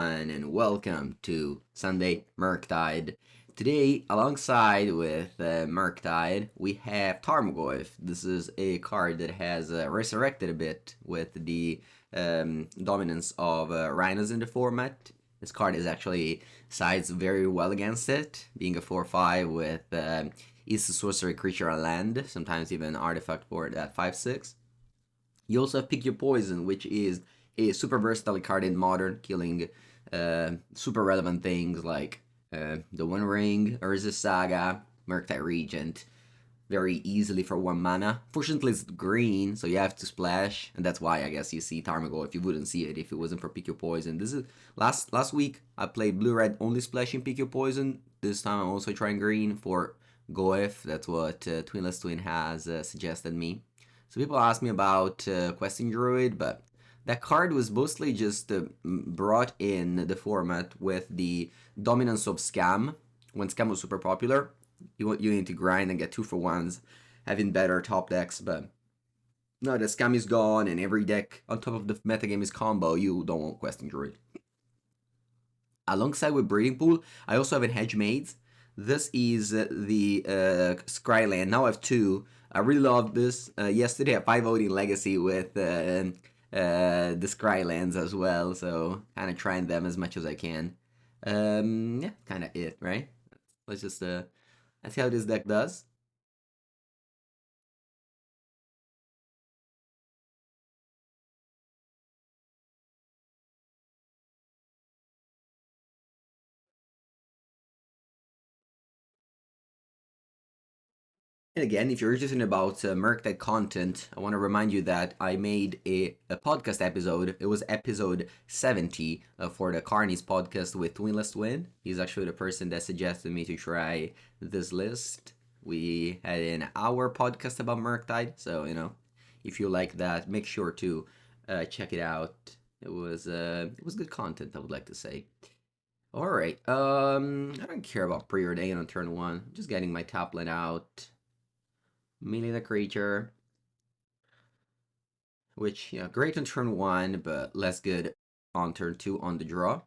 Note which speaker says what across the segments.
Speaker 1: And welcome to Sunday Murktide. Today, alongside with Murktide, we have Tarmogoyf. This is a card that has resurrected a bit with the dominance of Rhinos in the format. This card is actually sides very well against it, being a 4/5 with is a sorcery creature and land, sometimes even artifact board at 5/6. You also have Pick Your Poison, which is a super versatile card in Modern, killing super relevant things like the One Ring, Urza's Saga, Murktide Regent, very easily for 1 mana. Fortunately, it's green, so you have to splash, and that's why I guess you see Tarmogoyf if you wouldn't see it if it wasn't for Pick Your Poison. This is last week I played blue-red only splashing Pick Your Poison. This time I'm also trying green for Goyf. That's what Twinless Twin has suggested me. So people ask me about Questing Druid, but that card was mostly just brought in the format with the dominance of Scam. When Scam was super popular, you need to grind and get 2-for-1s, having better top decks, but now that Scam is gone and every deck on top of the metagame is combo, you don't want Questing Druid. Alongside with Breeding Pool, I also have a Hedge Maze. This is the Scryland. Now I have 2. I really loved this. Yesterday I 5-0'd in Legacy with the Scrylands as well, so kind of trying them as much as I can. Yeah, kind of it, right? Let's just let's see how this deck does. And again, if you're interested about Murktide content, I want to remind you that I made a podcast episode. It was episode 70 for the Carney's podcast with Twinless Twin. He's actually the person that suggested me to try this list. We had an hour podcast about Murktide, so if you like that, make sure to check it out. It was good content, I would like to say. All right, I don't care about Preordain on turn 1. I'm just getting my top line out. Melee the creature, which, great on turn 1, but less good on turn 2 on the draw.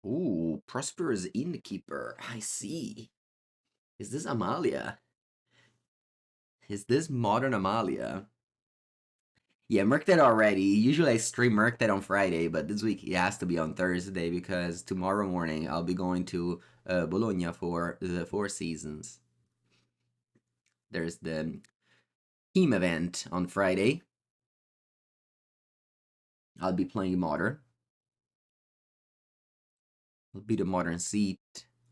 Speaker 1: Ooh, Prosperous Innkeeper, I see. Is this Amalia? Is this modern Amalia? Yeah, Murktide already. Usually I stream Murktide on Friday, but this week it has to be on Thursday because tomorrow morning I'll be going to Bologna for the Four Seasons. There's the team event on Friday. I'll be playing Modern. I'll be the Modern seat.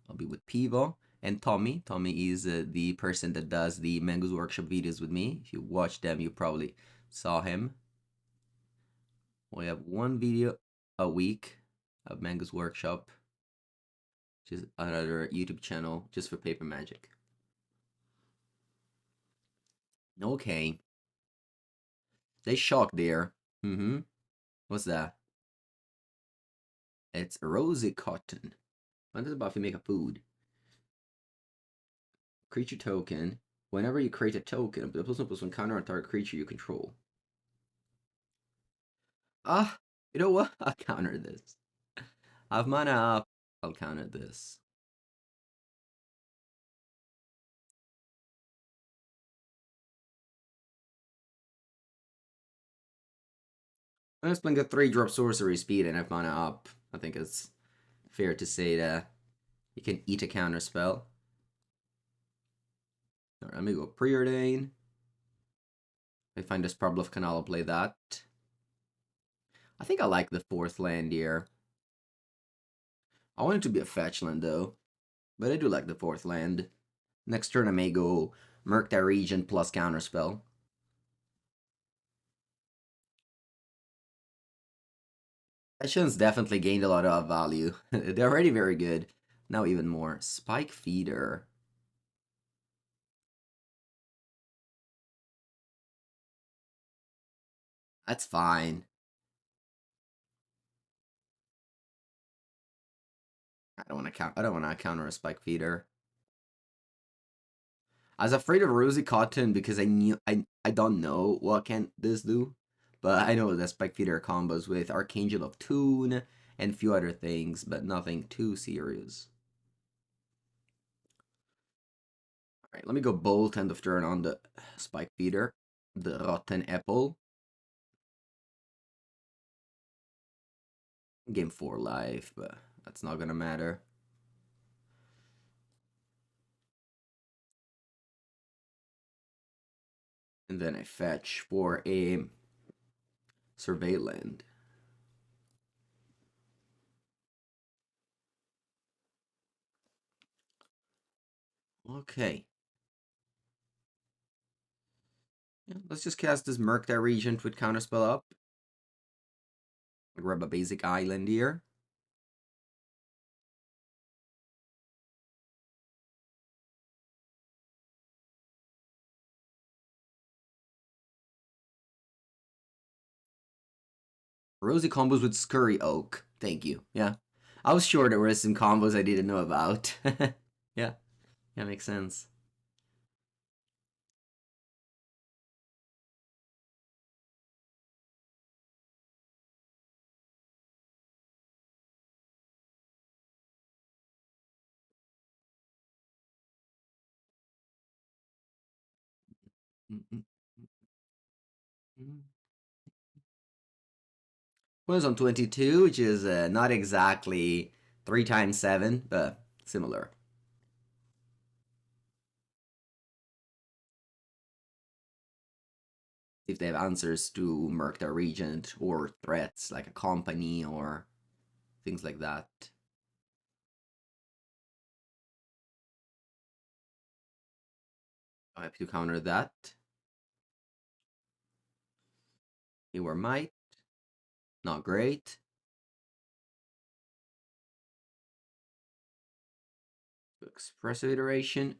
Speaker 1: I'll be with Pivo and Tommy. Tommy is the person that does the Mango's Workshop videos with me. If you watch them, you probably saw him. We have 1 video a week of Mango's Workshop, which is another YouTube channel just for Paper Magic. Okay. They shock there. What's that? It's Rosy Cotton. When does Buffy make a food? Creature token. Whenever you create a token, the +1/+1 counter on target creature you control. Ah, you know what? I'll counter this. I have mana up. I'll counter this. I'm just playing a 3-drop sorcery speed and have mana up. I think it's fair to say that you can eat a counter spell. Alright, let me go Preordain. If I find this Spirebluff Canal, I'll play that. I think I like the 4th land here. I want it to be a fetch land though, but I do like the 4th land. Next turn I may go Murktide Regent plus Counterspell. Fetchlands definitely gained a lot of value. They're already very good. Now even more. Spike Feeder. That's fine. I don't want to counter a Spike Feeder. I was afraid of Rosy Cotton because I don't know what can this do. But I know the Spike Feeder combos with Archangel of Toon and a few other things, but nothing too serious. Alright, let me go Bolt end of turn on the Spike Feeder, the Rotten Apple. Game 4 life, but that's not gonna matter. And then I fetch for a Surveilland. Okay. Yeah, let's just cast this Murktide Regent with Counterspell up. Grab a basic island here. Rosy combos with Scurry Oak. Thank you. Yeah. I was sure there were some combos I didn't know about. Yeah. Yeah, makes sense. Was on 22, which is not exactly 3 times 7, but similar. If they have answers to Murktide Regent or threats like a company or things like that. I have to counter that. You were might. Not great. Expressive Iteration.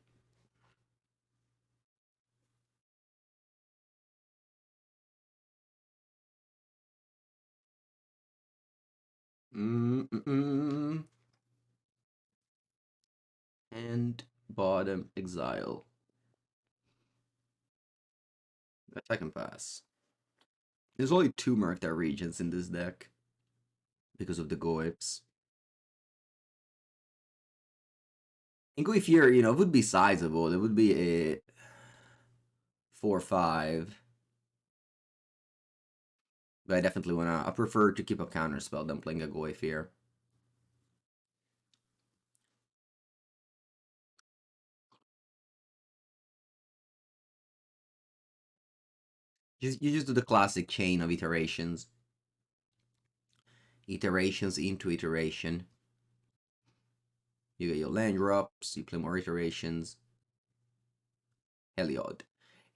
Speaker 1: And bottom exile. Attack and pass. There's only 2 Murktide Regents in this deck because of the Goyfs. And Goyf here, you know, would be sizable. It would be a 4-5. But I definitely wanna. I prefer to keep a counterspell than playing a Goyf here. You just do the classic chain of iterations. Iterations into iteration. You get your land drops, you play more iterations. Heliod.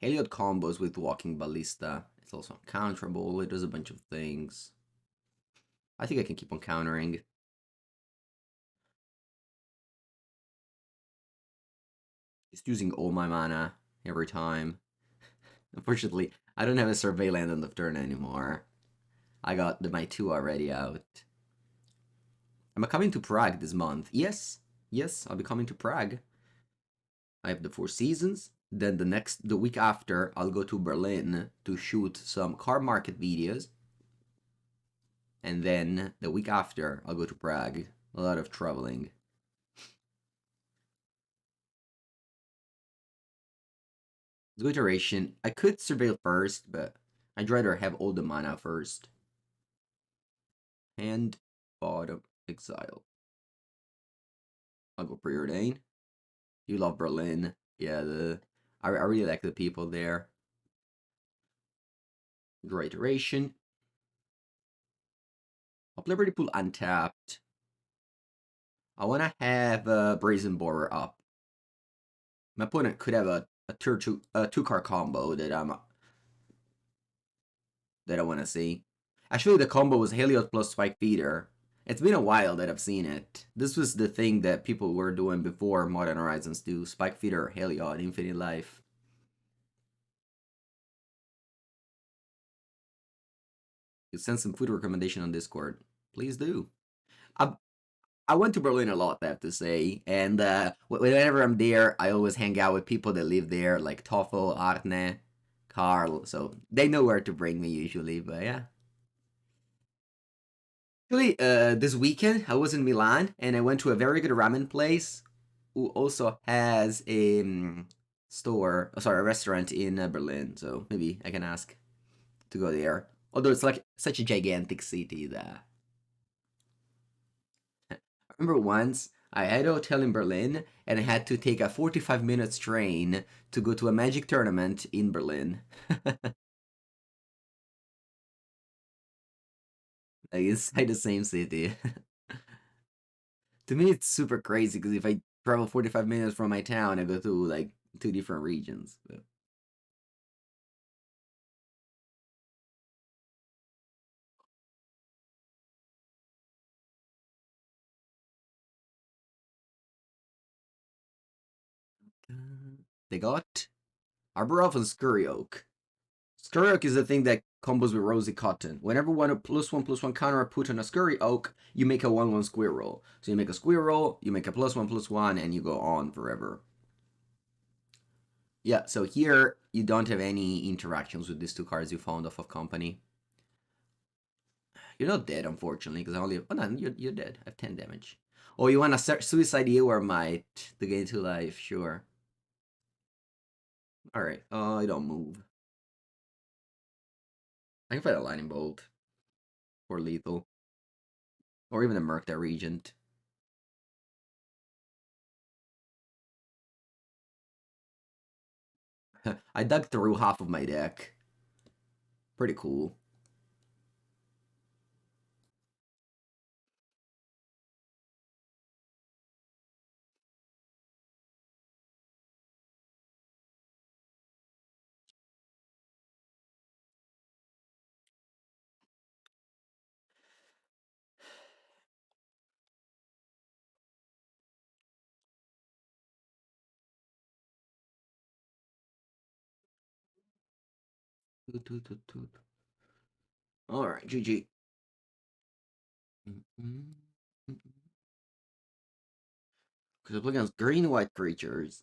Speaker 1: Heliod combos with Walking Ballista. It's also counterable, it does a bunch of things. I think I can keep on countering. Just using all my mana every time. Unfortunately, I don't have a Surveilland on the turn anymore. I got my 2 already out. Am I coming to Prague this month? Yes. Yes, I'll be coming to Prague. I have the 4 seasons. Then the week after, I'll go to Berlin to shoot some card market videos. And then the week after, I'll go to Prague. A lot of traveling. The iteration, I could surveil first, but I'd rather have all the mana first. And bottom exile. I'll go Preordain. You love Berlin. Yeah, I really like the people there. Great iteration. I'll play Liberty Pool untapped. I want to have Brazen Borrower up. My opponent could have a two card combo that I want to see. Actually, the combo was Helios plus Spike Feeder. It's been a while that I've seen it. This was the thing that people were doing before Modern Horizons 2. Spike Feeder, Heliod, Infinite Life. You send some food recommendation on Discord. Please do. I went to Berlin a lot, I have to say, and whenever I'm there, I always hang out with people that live there, like Toffel, Arne, Carl, so they know where to bring me usually, but yeah. Actually, this weekend I was in Milan and I went to a very good ramen place who also has a a restaurant in Berlin. So maybe I can ask to go there. Although it's like such a gigantic city that I remember once I had a hotel in Berlin and I had to take a 45 minutes train to go to a Magic tournament in Berlin. Like inside the same city. To me, it's super crazy because if I travel 45 minutes from my town, I go to like two different regions. But... They got Arbor Elf and Scurry Oak. Scurry Oak is the thing that combos with Rosy Cotton. Whenever one counter are put on a Scurry Oak, you make a 1/1 Squirrel. So you make a Squirrel, you make a +1/+1, and you go on forever. Yeah, so here you don't have any interactions with these two cards you found off of company. You're not dead, unfortunately, because I only have... Oh, no, you're dead. I have 10 damage. Oh, you want to Suicide You or Might to gain 2 life? Sure. Alright, I don't move. I can fight a Lightning Bolt. Or Lethal. Or even a Murktide Regent. I dug through half of my deck. Pretty cool. Alright, GG. Because I'm playing against green-white creatures.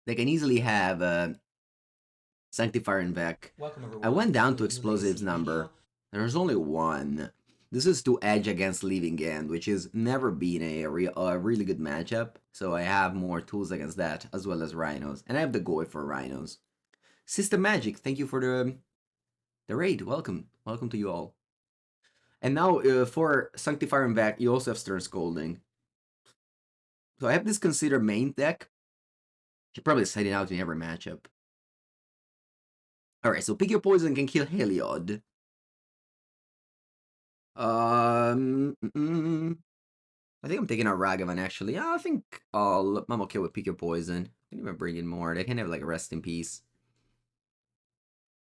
Speaker 1: They can easily have Sanctifier in Vec. I went down to Explosives number. There's only one. This is to edge against Leaving End, which has never been a really good matchup. So I have more tools against that, as well as Rhinos. And I have the Goy for Rhinos. System Magic, thank you for the raid. Welcome. Welcome to you all. And now for Sanctifier and Vec, you also have Stern Scolding. So I have this considered main deck. Should probably set it out in every matchup. Alright, so Pick Your Poison can kill Heliod. I think I'm taking out Ragavan actually. Yeah, I think I'm okay with Pick Your Poison. I can even bring in more. They can have like a Rest in Peace.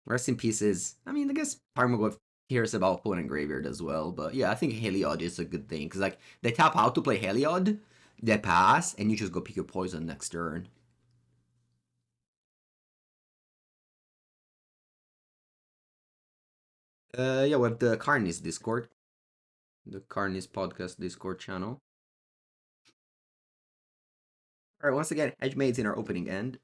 Speaker 1: Rest in Peace is, I mean, I guess Tarmogoyf cares about opponent graveyard as well. But yeah, I think Heliod is a good thing. Because like, they tap out to play Heliod, they pass, and you just go Pick Your Poison next turn. Yeah, we have the Carnis Discord. The Carnis Podcast Discord channel. Alright, once again, Hedge Maze in our opening end.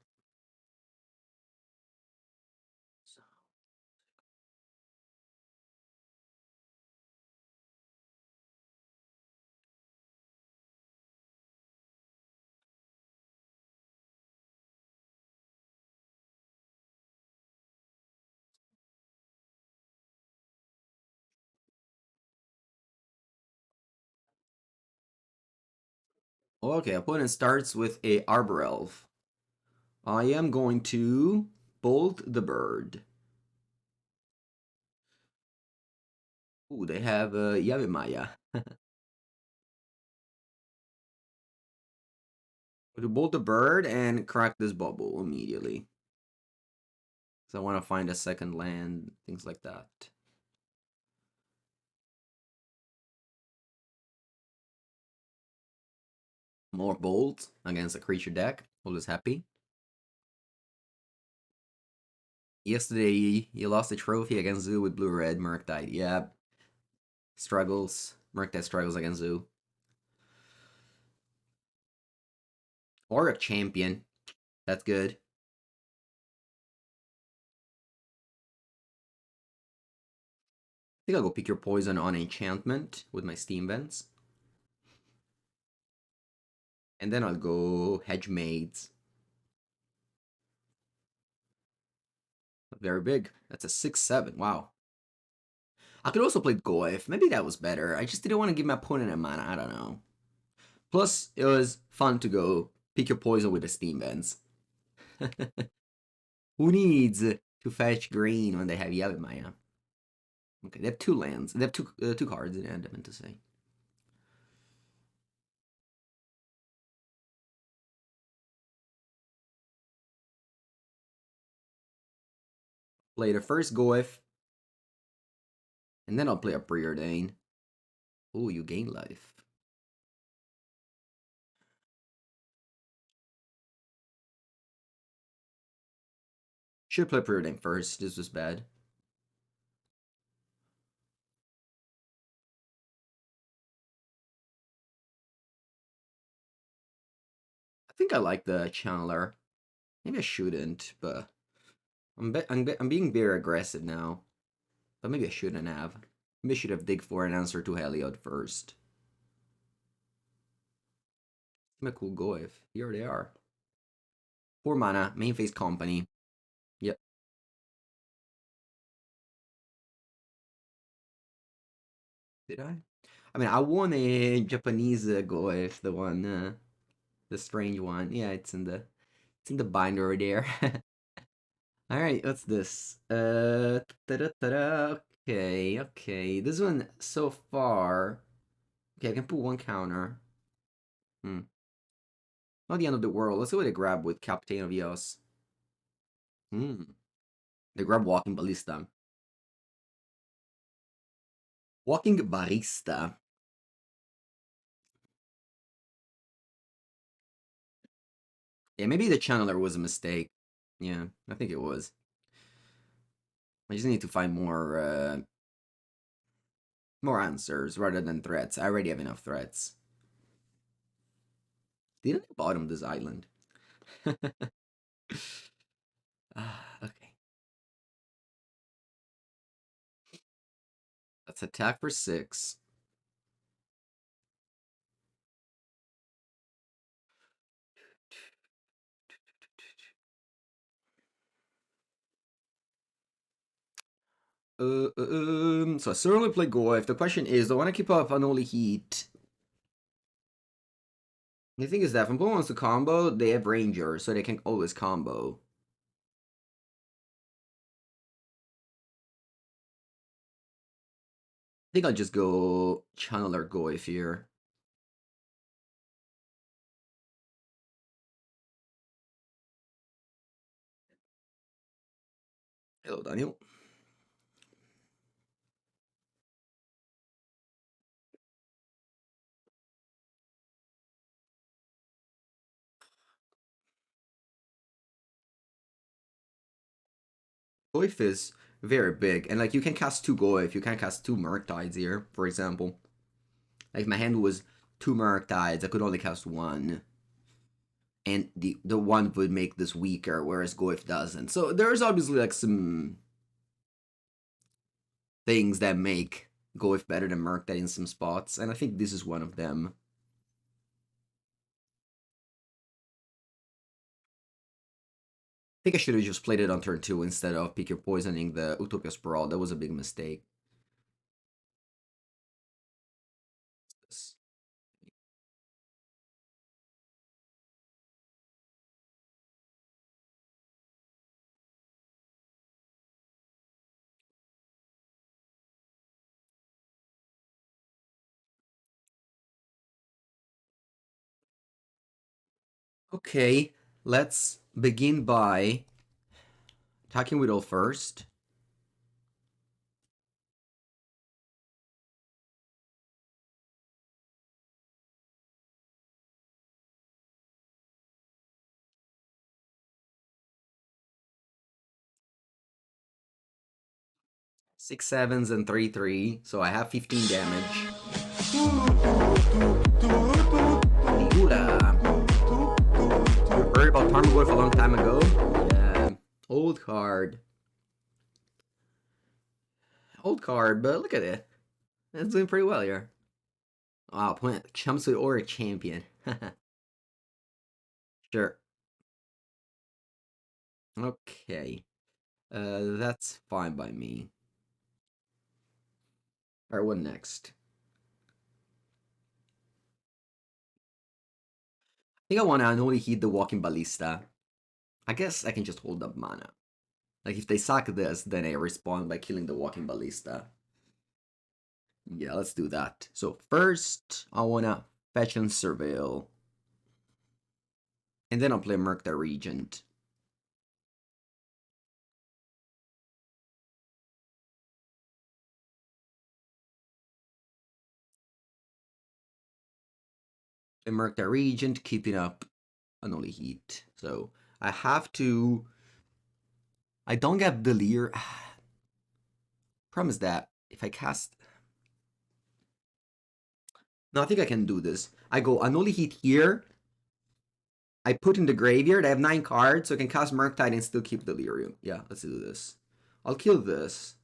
Speaker 1: Okay, opponent starts with a Arbor Elf. I am going to Bolt the Bird. Ooh, they have Yavimaya. To Bolt the Bird and crack this Bauble immediately. So I want to find a second land, things like that. More Bolt against a creature deck. Always happy. Yesterday, you lost a trophy against Zoo with Blue-Red Murktide. Yeah. Struggles. Murktide struggles against Zoo. Or a champion. That's good. I think I'll go Pick Your Poison on Enchantment with my Steam Vents. And then I'll go Hedge Maze. Very big. That's a 6/7. Wow. I could also play Goyf. Maybe that was better. I just didn't want to give my opponent a mana. I don't know. Plus, it was fun to go Pick Your Poison with the Steam Vents. Who needs to fetch green when they have Yawgmoth? Okay, they have 2 lands. They have two cards in hand, I meant to say. Play the first Goyf. And then I'll play a Preordain. Oh, you gain life. Should play Preordain first. This was bad. I think I like the Channeler. Maybe I shouldn't, but I'm being very aggressive now. But maybe I shouldn't have. Maybe I should have dig for an answer to Heliod first. I'm a cool Goyf. Here they are. 4 mana, main phase company. Yep. Did I? I mean, I won a Japanese Goyf, the one, the strange one. Yeah, it's in the binder over there. All right, what's this? Ta-da-ta-da. Okay, okay. This one so far. Okay, I can put 1 counter. Not the end of the world. Let's see what they grab with Captain of Eos. They grab Walking Ballista. Walking Barista. Yeah, maybe the Channeler was a mistake. Yeah, I think it was. I just need to find more answers rather than threats. I already have enough threats. Didn't I bottom this island? Okay. Let's attack for 6. So I certainly play Goyf. The question is, do I want to keep up Unholy Heat? The thing is that if I'm going to combo, they have Ranger, so they can always combo. I think I'll just go Channeler Goyf here. Hello, Daniel. Goyf is very big, and like you can cast 2 Goyf, you can cast 2 Murktides here, for example. Like my hand was 2 Murktides, I could only cast 1. And the one would make this weaker, whereas Goyf doesn't. So there's obviously like some things that make Goyf better than Murktide in some spots, and I think this is one of them. I think I should have just played it on turn 2 instead of Pick Your Poisoning the Utopia Sprawl. That was a big mistake. Okay, let's begin by attacking with all first. Six sevens and 3/3, so I have 15 damage. Figura. Tarmogoyf a long time ago. Yeah, old card. Old card, but look at it. It's doing pretty well here. Wow, jumpsuit or a champion. Sure. Okay. That's fine by me. Alright, what next? I think I want to Unholy Heat the Walking Ballista. I guess I can just hold up mana. Like, if they suck this, then I respond by killing the Walking Ballista. Yeah, let's do that. So first, I want to fetch and surveil. And then I'll play Murktide Regent. Play Murktide Regent, keeping up Unholy Heat. So I have to... I don't get Delir. Problem is that if I cast... No, I think I can do this. I go Unholy Heat here. I put in the graveyard. I have 9 cards, so I can cast Murktide and still keep Delirium. Yeah, let's do this. I'll kill this.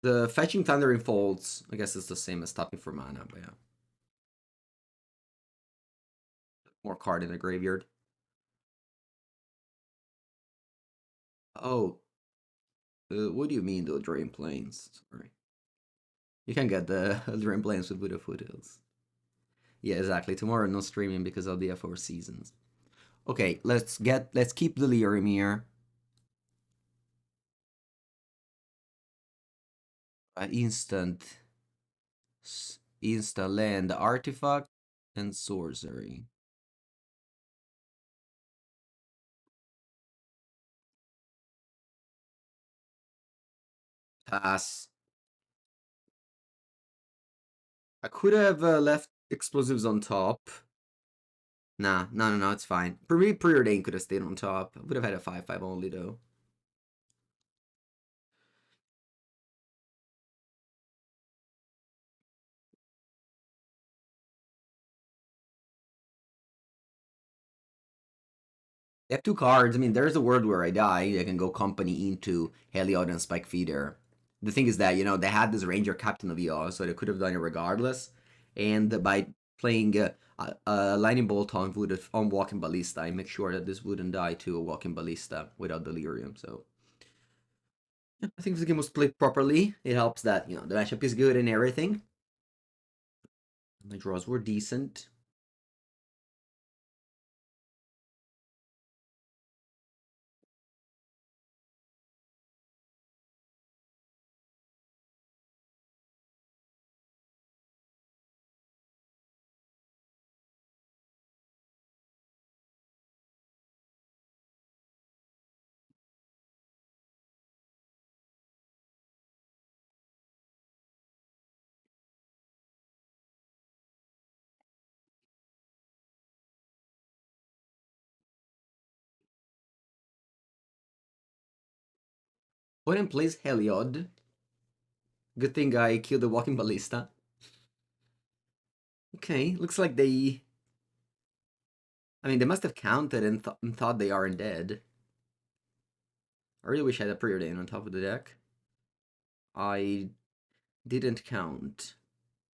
Speaker 1: The fetching Thundering Folds, I guess it's the same as tapping for mana, but yeah. More card in the graveyard. Oh. What do you mean, the Drain Plains? Sorry. You can get the Drain Plains with Buddha Foothills. Yeah, exactly. Tomorrow no streaming because of the F4 seasons. Okay, let's keep Delirium here. Instant land artifact and sorcery. Pass. I could have left explosives on top. Nah, no, it's fine. For me, Preordain could have stayed on top. I would have had a 5/5 only though. They have 2 cards. I mean, there's a world where I die. I can go company into Heliod and Spike Feeder. The thing is that, you know, they had this Ranger Captain of EO, so they could have done it regardless. And by playing Lightning Bolt on Walking Ballista, I make sure that this wouldn't die to a Walking Ballista without Delirium. So yeah, I think this game was played properly. It helps that, you know, the matchup is good and everything. My draws were decent. Opponent plays Heliod. Good thing I killed the Walking Ballista. Okay, looks like they... I mean, they must have counted and thought they aren't dead. I really wish I had a Preordain on top of the deck. I didn't count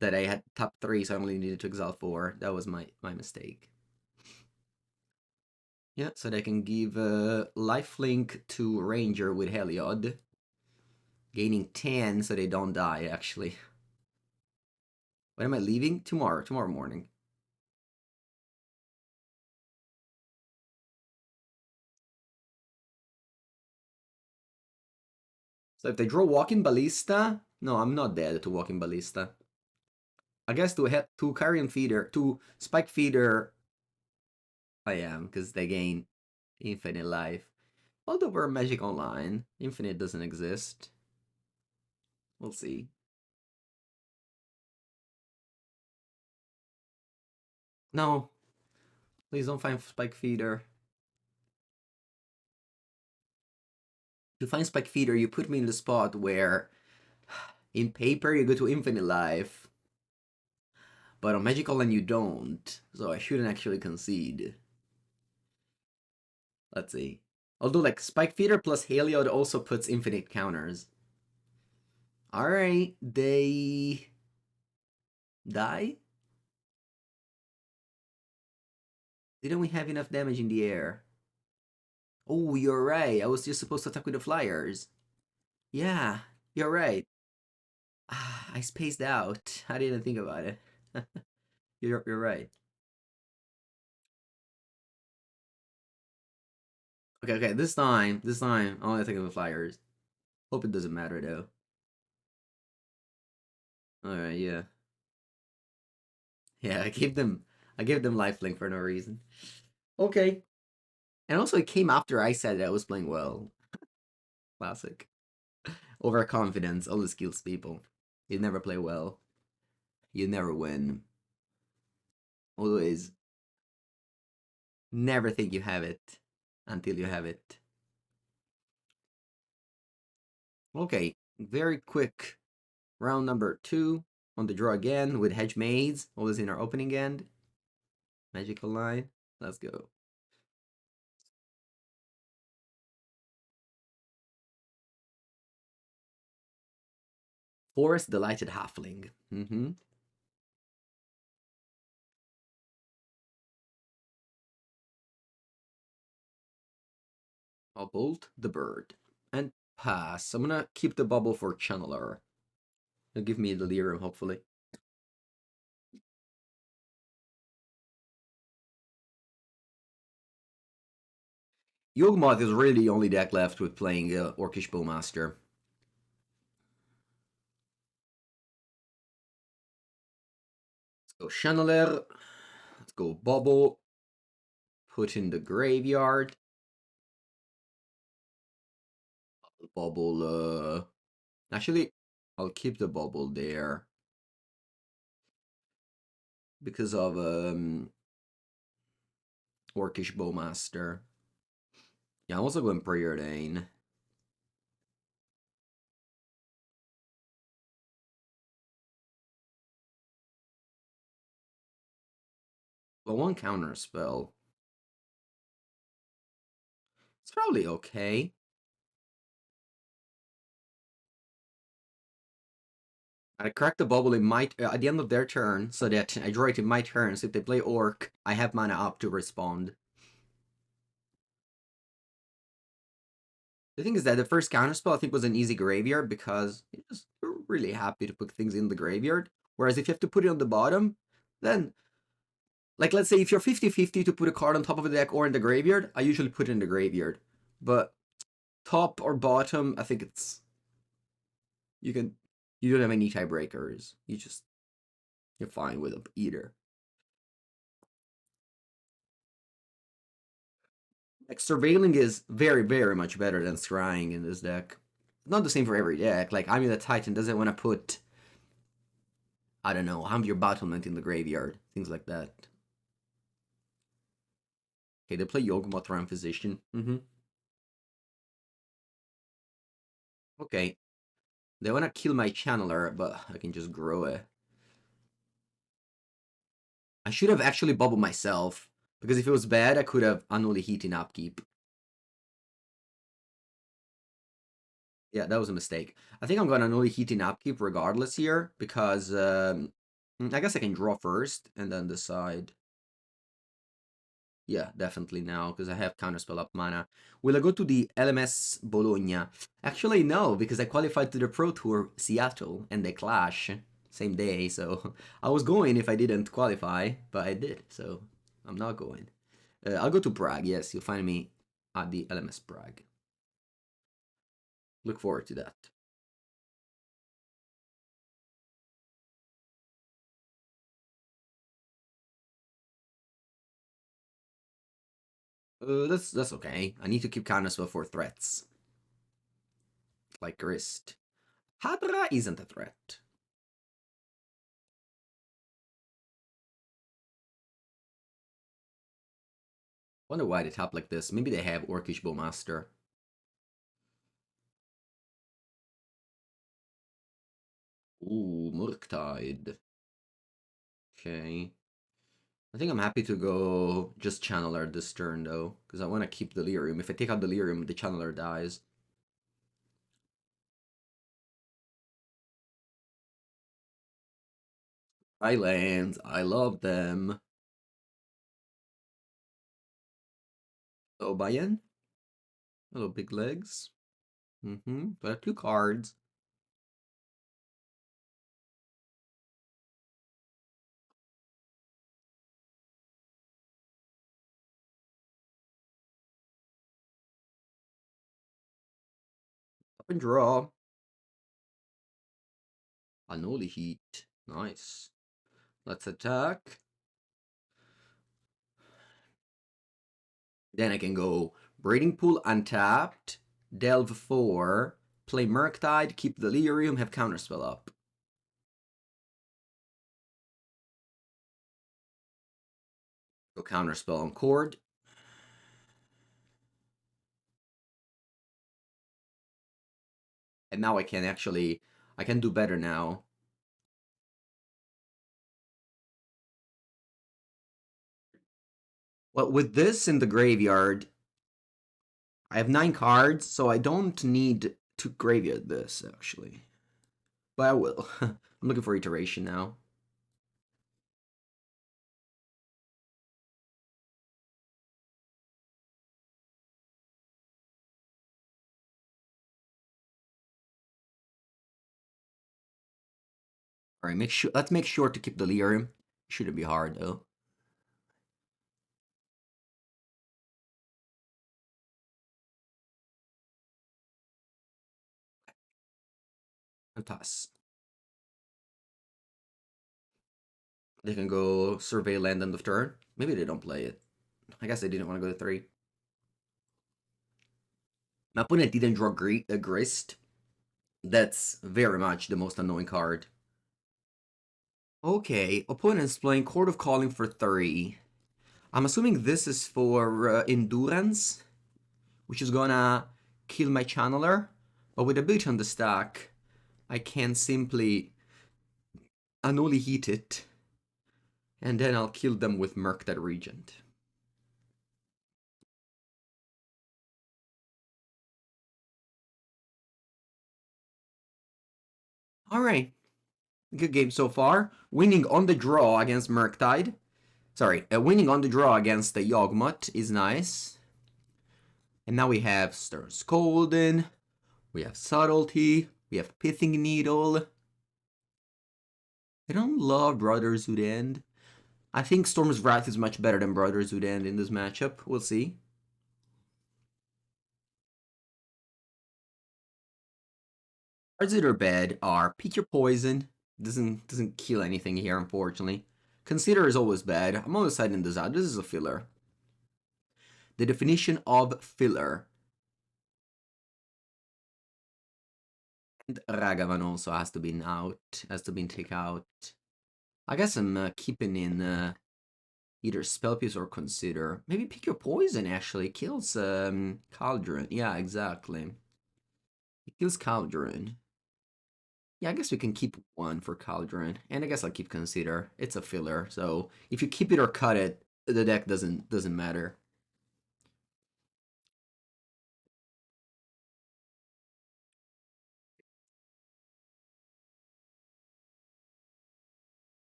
Speaker 1: that I had top 3, so I only needed to exile 4. That was my mistake. Yeah, so they can give lifelink to Ranger with Heliod. Gaining 10 so they don't die, actually. When am I leaving? Tomorrow morning. So if they draw Walking Ballista... No, I'm not dead to Walking Ballista. I guess to Carrion Feeder, to Spike Feeder, I am, because they gain infinite life. Although we're Magic Online, infinite doesn't exist. We'll see. No. Please don't find Spike Feeder. If you find Spike Feeder, you put me in the spot where In paper, you go to infinite life. But on Magical Land, you don't. So I shouldn't actually concede. Let's see. Although, like, Spike Feeder plus Heliod also puts infinite counters. Alright, they... die? Didn't we have enough damage in the air? Oh, you're right. I was just supposed to attack with the flyers. Yeah, you're right. I spaced out. I didn't think about it. You're right. Okay, this time, I'm only taking the flyers. Hope it doesn't matter though. Alright, yeah. Yeah, I gave them lifelink for no reason. Okay. And also it came after I said that I was playing well. Classic. Overconfidence, all the skills people. You never play well. You never win. Always never think you have it until you have it. Okay, very quick round number 2 on the draw again with Hedge Maze, always in our opening end. Magical line. Let's go. Forest Delighted Halfling. I'll bolt the bird. And pass. I'm gonna keep the bubble for Channeler. It'll give me the Delirium, hopefully. Yawgmoth is really the only deck left with playing Orcish Bowmaster. Let's go Channeler. Let's go Bauble. Put in the graveyard. Bauble, actually, I'll keep the Bauble there. Because of Orcish Bowmaster. Yeah, I'm also going Preordain. But one Counterspell. It's probably okay. I crack the bubble in my at the end of their turn, so that I draw it in my turn. So if they play Orc, I have mana up to respond. The thing is that the first counterspell I think was an easy graveyard because you're really happy to put things in the graveyard. Whereas if you have to put it on the bottom, then like let's say if you're 50-50 to put a card on top of the deck or in the graveyard, I usually put it in the graveyard. But top or bottom, I think it's you don't have any tiebreakers. You're fine with either. Like Surveilling is very, very much better than Scrying in this deck. Not the same for every deck. Like Amulet Titan doesn't want to put, I don't know, have your battlement in the graveyard, things like that. Okay, they play Yawgmoth Ram Physician. Okay. They want to kill my Channeler, but I can just grow it. I should have actually bubbled myself, because if it was bad, I could have Unholy Heat in upkeep. Yeah, that was a mistake. I think I'm going to Unholy Heat in upkeep regardless here, because I guess I can draw first, and then decide. Yeah, definitely now, because I have Counterspell up mana. Will I go to the LMS Bologna? Actually, no, because I qualified to the Pro Tour Seattle, and they clash same day, so I was going if I didn't qualify, but I did, so I'm not going. I'll go to Prague, yes, you'll find me at the LMS Prague. Look forward to that. That's okay. I need to keep Counterspell for threats. Like Grist. Hadra isn't a threat. Wonder why they tap like this. Maybe they have Orcish Bowmaster. Ooh, Murktide. Okay. I think I'm happy to go just Channeler this turn though, because I want to keep Delirium. If I take out Delirium, the Channeler dies. Islands, I love them. Oh, Bayen? Hello, big legs. But I have 2 cards. Up and draw. Unholy Heat. Nice. Let's attack. Then I can go Breeding Pool untapped, Delve 4, play Murktide, keep Delirium, have Counterspell up. Go Counterspell on Cord. And now I can actually, I can do better now. Well, with this in the graveyard, I have 9 cards, so I don't need to graveyard this, actually. But I will. I'm looking for iteration now. Alright, let's make sure to keep Delirium. Shouldn't be hard, though. Toss. They can go survey land end of turn. Maybe they don't play it. I guess they didn't want to go to 3. My opponent didn't draw a Grist. That's very much the most annoying card. Okay, opponent's playing Court of Calling for 3. I'm assuming this is for Endurance, which is gonna kill my Channeler. But with a bit on the stack, I can simply Unholy Heat it, and then I'll kill them with Murktide Regent. Alright, good game so far. Winning on the draw against Murktide. Sorry, winning on the draw against the Yawgmoth is nice. And now we have Stern Scolding, we have Subtlety, we have Pithing Needle. I don't love Brotherhood End. I think Storm's Wrath is much better than Brotherhood End in this matchup. We'll see. Cards that are bad are Pick Your Poison. Doesn't kill anything here, unfortunately. Consider is always bad. I'm always citing this out. This is a filler. The definition of filler. And Ragavan also has to be out. Has to be taken out. I guess I'm keeping in either Spell Piece or Consider. Maybe Pick Your Poison actually kills Cauldron. Yeah, exactly. It kills Cauldron. Yeah, I guess we can keep 1 for Cauldron, and I guess I'll keep Consider. It's a filler, so if you keep it or cut it, the deck doesn't matter.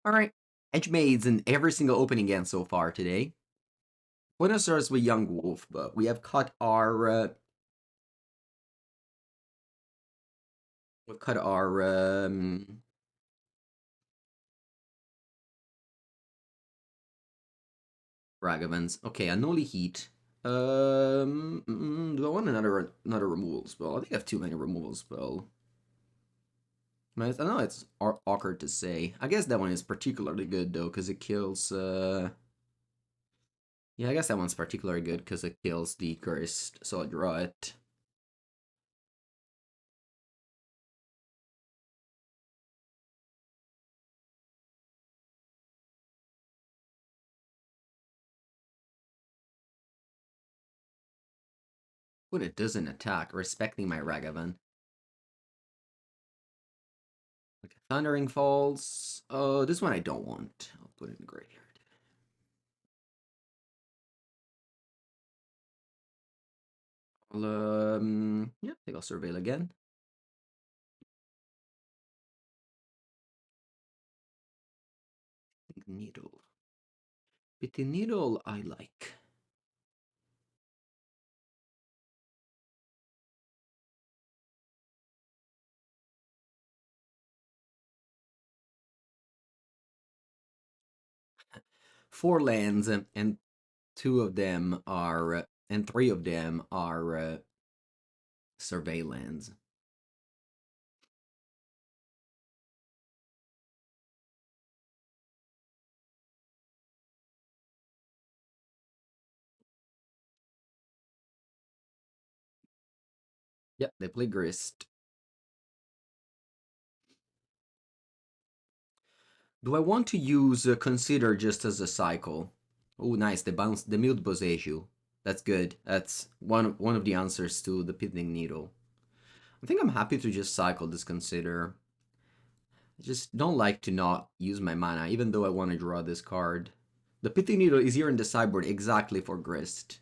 Speaker 1: All right, Hedge Maze in every single opening game so far today. Winner starts with Yawgmoth, but we have cut our we've cut our Ragavans. Okay, Unholy Heat. Do I want another removal spell? I think I have too many removal spell. I know it's awkward to say. I guess that one is particularly good though, because it kills. Yeah, I guess that one's particularly good because it kills the cursed. So I'll draw it. But it doesn't attack, respecting my Ragavan. Okay, Thundering Falls. Oh, this one I don't want. I'll put it in the graveyard. Yeah, I think I'll Surveil again. Pithing Needle. Pithing Needle I like. Four lands, and two of them are, and three of them are survey lands. Yep, they play Grist. Do I want to use Consider just as a cycle? Oh, nice. They bounce the Mute Boseju. That's good. That's one of the answers to the Pithing Needle. I think I'm happy to just cycle this Consider. I just don't like to not use my mana, even though I want to draw this card. The Pithing Needle is here in the sideboard exactly for Grist.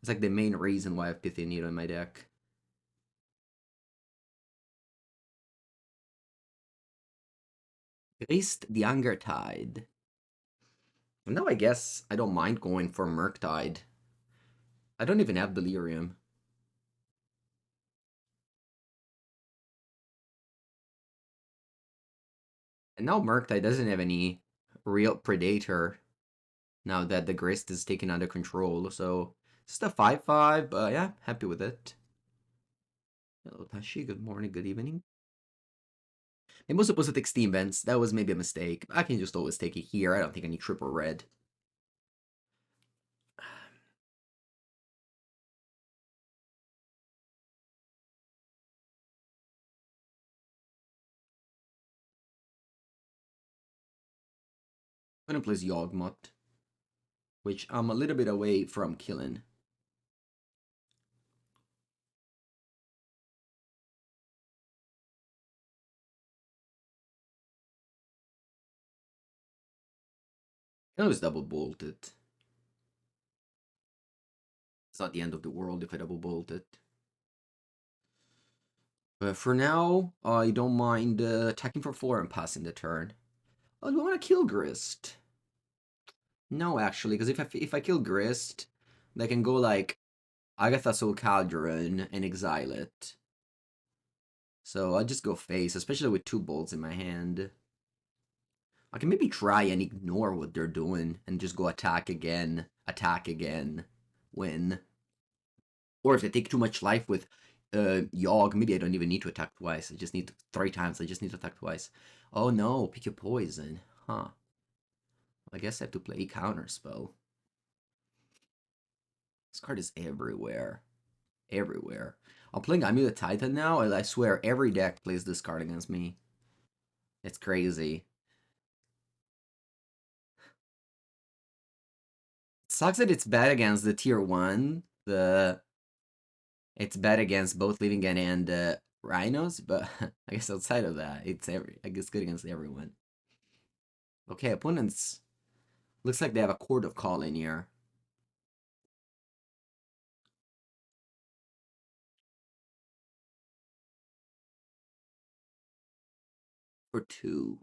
Speaker 1: It's like the main reason why I have Pithing Needle in my deck. Grist the Tide. Now I guess I don't mind going for Murktide. I don't even have Delirium. And now Murktide doesn't have any real Predator now that the Grist is taken under control. So it's a 5/5, but yeah, happy with it. Hello Tashi, good morning, good evening. I was supposed to take Steam Vents. That was maybe a mistake. I can just always take it here. I don't think I need triple red. I'm gonna play Yawgmoth, which I'm a little bit away from killing. I always double bolt it. It's not the end of the world if I double bolt it. But for now, I don't mind attacking for 4 and passing the turn. Oh, do I want to kill Grist? No, actually, because if I kill Grist, they can go like Agatha Soul Cauldron and exile it. So I'll just go face, especially with 2 bolts in my hand. I can maybe try and ignore what they're doing and just go attack again, win. Or if they take too much life with Yogg, maybe I don't even need to attack twice. I just need 3 times. I just need to attack twice. Oh no, pick your poison. Huh. I guess I have to play Counterspell. This card is everywhere. Everywhere. I'm playing Amulet Titan now, and I swear every deck plays this card against me. It's crazy. It sucks that it's bad against the tier 1. It's bad against both Lifegain and Rhinos, but I guess outside of that, I guess good against everyone. Okay, opponents looks like they have a Court of Call in here. For 2.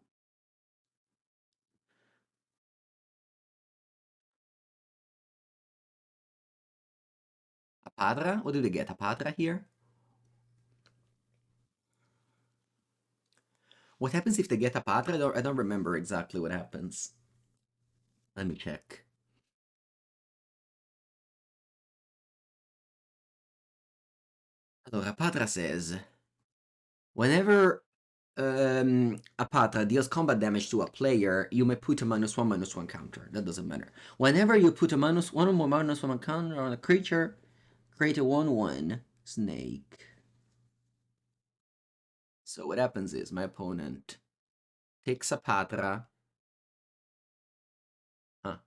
Speaker 1: A Padra? What do they get? A Padra here? What happens if they get a Padra? I don't remember exactly what happens. Let me check. Allora, Padra says, whenever a Patra deals combat damage to a player, you may put a -1/-1 counter. That doesn't matter. Whenever you put a -1 or more -1 counter on a creature, create a 1/1 snake. So what happens is my opponent takes a Patra. Huh.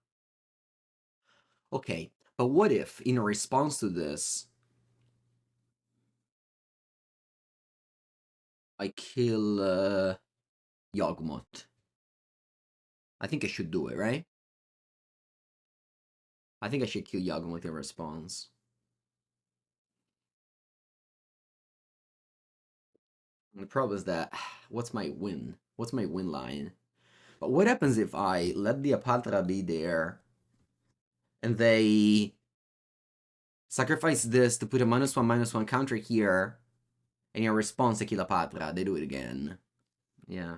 Speaker 1: Okay, but what if, in response to this, I kill Yawgmoth. I think I should do it, right? I think I should kill Yawgmoth in response. And the problem is that, what's my win? What's my win line? But what happens if I let the Apatra be there, and they sacrifice this to put a -1/-1 counter here, and in response to kill Apatra, they do it again. Yeah.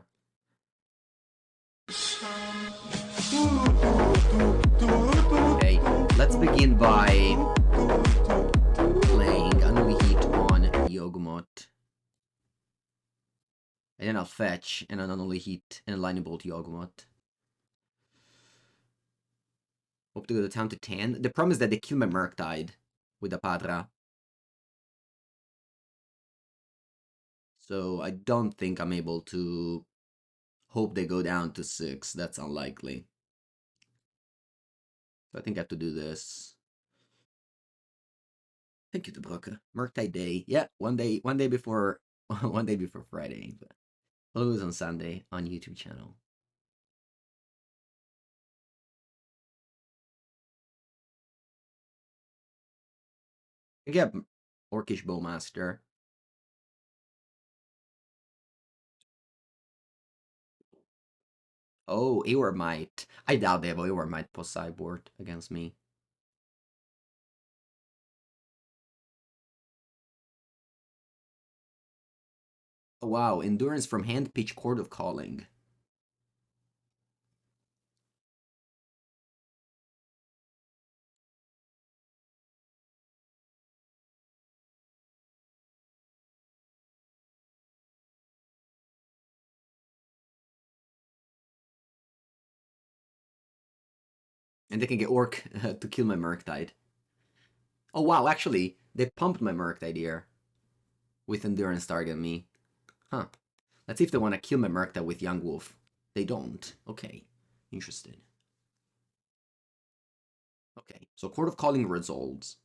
Speaker 1: Okay, let's begin by playing Unholy Heat on Yawgmoth. And then I'll fetch and an Unholy Heat and a Lightning Bolt Yawgmoth. Hope to go down to 10. The problem is that they kill my Murktide with the Padra. So I don't think I'm able to hope they go down to 6. That's unlikely. So I think I have to do this. Thank you, Debrucke. Murktide Day. Yeah, one day before one day before Friday. But we'll lose on Sunday on YouTube channel. I get Orcish Bowmaster. Oh, Ewer might. I doubt they have Ewer might post sideboard against me. Oh, wow, Endurance from Hand, Pitch, Chord of Calling. And they can get Orc to kill my Murktide. Oh wow, actually, they pumped my Murktide here. With Endurance target me. Huh. Let's see if they want to kill my Murktide with Yawgmoth. They don't. Okay. Interesting. Okay, so Chord of Calling resolves.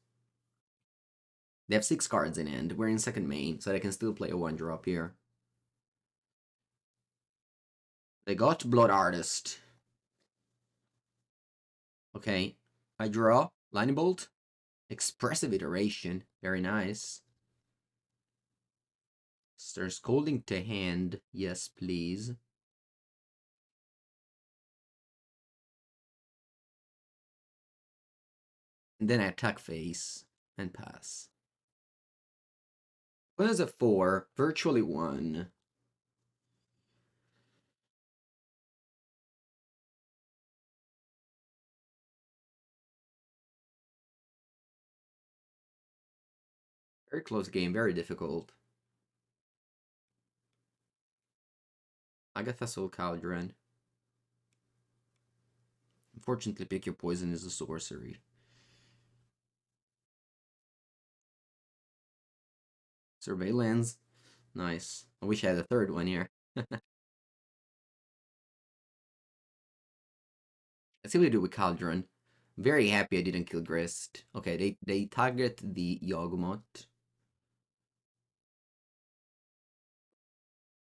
Speaker 1: They have 6 cards in hand. We're in second main, so they can still play a 1-drop here. They got Blood Artist. Okay, I draw. Lightning Bolt. Expressive Iteration. Very nice. Stern Scolding to hand. Yes, please. And then I attack face and pass. What is a 4? Virtually 1. Very close game, very difficult. Agatha Soul Cauldron. Unfortunately, pick your poison is a sorcery. Surveillance. Nice. I wish I had a third one here. Let's see what they do with Cauldron. Very happy I didn't kill Grist. Okay, they target the Yawgmoth.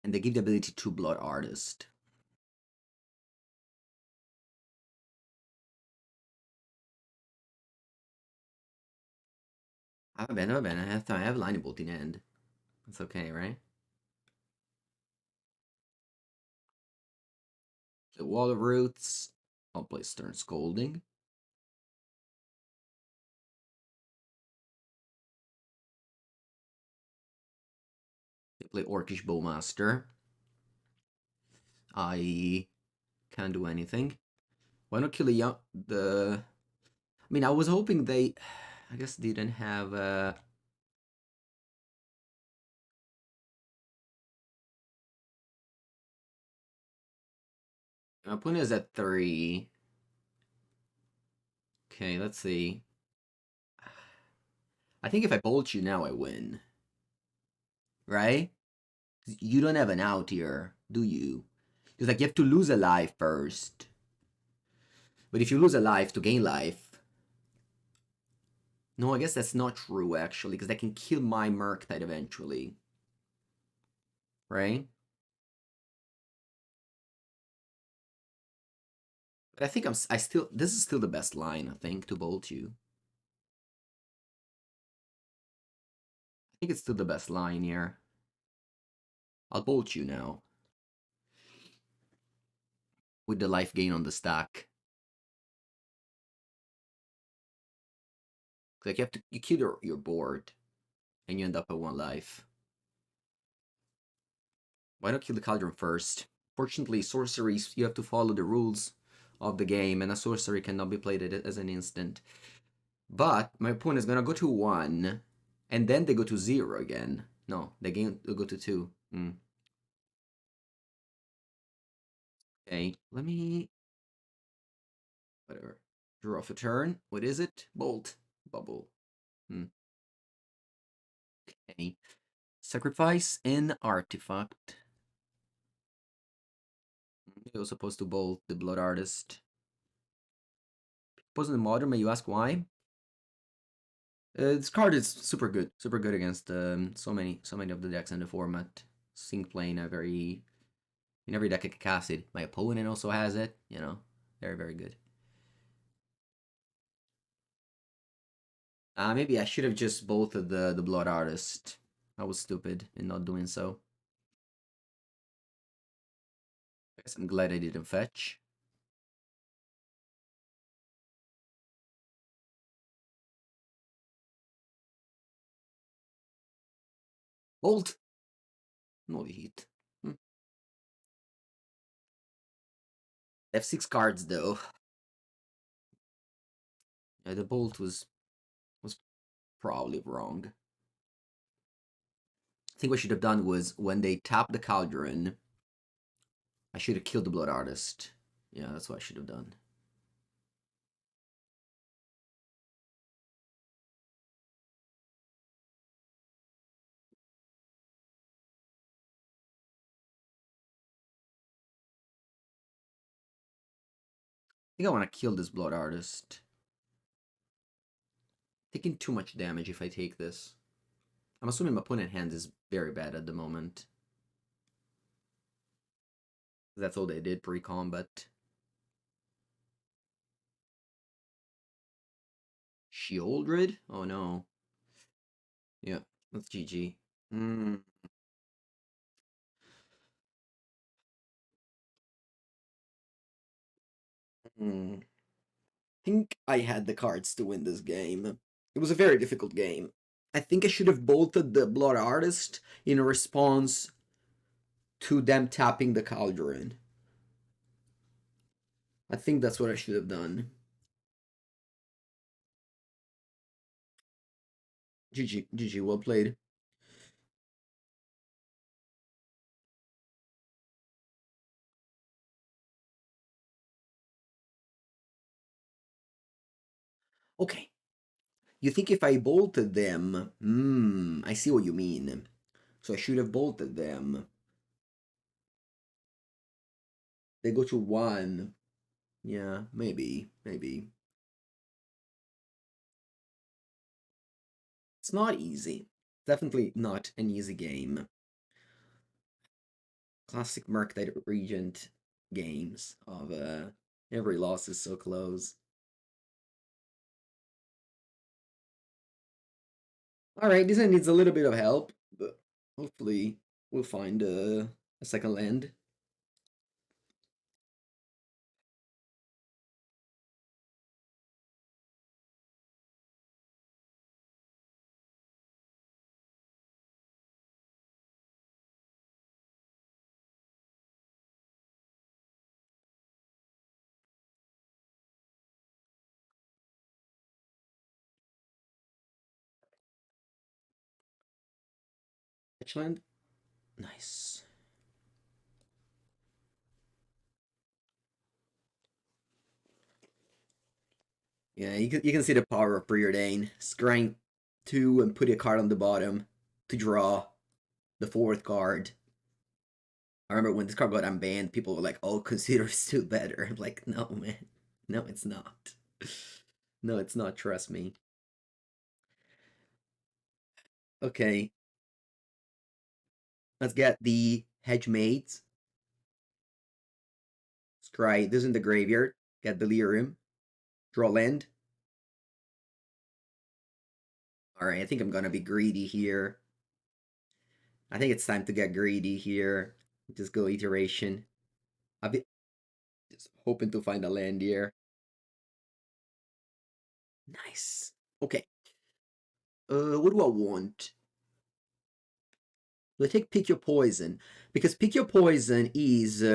Speaker 1: And they give the ability to Blood Artist. Va bene, I have Lightning Bolt in hand. That's okay, right? The Wall of Roots. I'll play Stern Scolding. They play Orcish Bowmaster. I can't do anything. Why not kill the... I mean, I was hoping they... I guess didn't have... My opponent is at 3. Okay, let's see. I think if I bolt you now, I win. Right? You don't have an out here, do you? Because like you have to lose a life first. But if you lose a life to gain life... No, I guess that's not true, actually, because they can kill my Murktide eventually. Right? But I think this is still the best line, I think, to bolt you. I think it's still the best line here. I'll bolt you now. With the life gain on the stack. Like you kill your board. And you end up at 1 life. Why not kill the Cauldron first? Fortunately, sorceries, you have to follow the rules of the game, and a sorcery cannot be played as an instant. But my opponent is gonna go to 1, and then they go to 0 again. No, they go to 2. Okay, let me... Whatever. Draw off a turn. What is it? Bolt. Bauble. Okay. Sacrifice an artifact. He was supposed to bolt the Blood Artist. Opposing the Modern, may you ask why? This card is super good against so many of the decks in the format. Sync playing in every deck I can cast it. My opponent also has it, you know, very good. Maybe I should have just bolted the Blood Artist. I was stupid in not doing so. I guess I'm glad I didn't fetch. Bolt! Unholy Heat. They have 6 cards though. Yeah, the bolt was probably wrong. I think what I should have done was when they tap the Cauldron, I should have killed the Blood Artist. Yeah, that's what I should have done. I think I want to kill this Blood Artist. Taking too much damage if I take this. I'm assuming my opponent hand is very bad at the moment. That's all they did pre-combat. Shieldred? Oh no. Yeah, that's GG. Hmm. I think I had the cards to win this game. It was a very difficult game. I think I should have bolted the Blood Artist in response to them tapping the Cauldron. I think that's what I should have done. GG, well played. Okay. You think if I bolted them... I see what you mean. So I should have bolted them. They go to 1. Yeah, maybe. It's not easy. Definitely not an easy game. Classic Murktide Regent games of every loss is so close. Alright, this one needs a little bit of help, but hopefully we'll find a second land. Land? Nice. Yeah, you can see the power of Preordain. Scrying 2 and put a card on the bottom to draw the 4th card. I remember when this card got unbanned, people were like, oh, consider Stu better. I'm like, no, man. No, it's not. No, it's not, trust me. Okay. Let's get the Hedge Maze. Scry this in the graveyard. Get Delirium. Draw land. Alright, I think I'm gonna be greedy here. I think it's time to get greedy here. Just go Iteration. I'll be just hoping to find a land here. Nice. Okay. What do I want? Do I take Pick Your Poison? Because Pick Your Poison is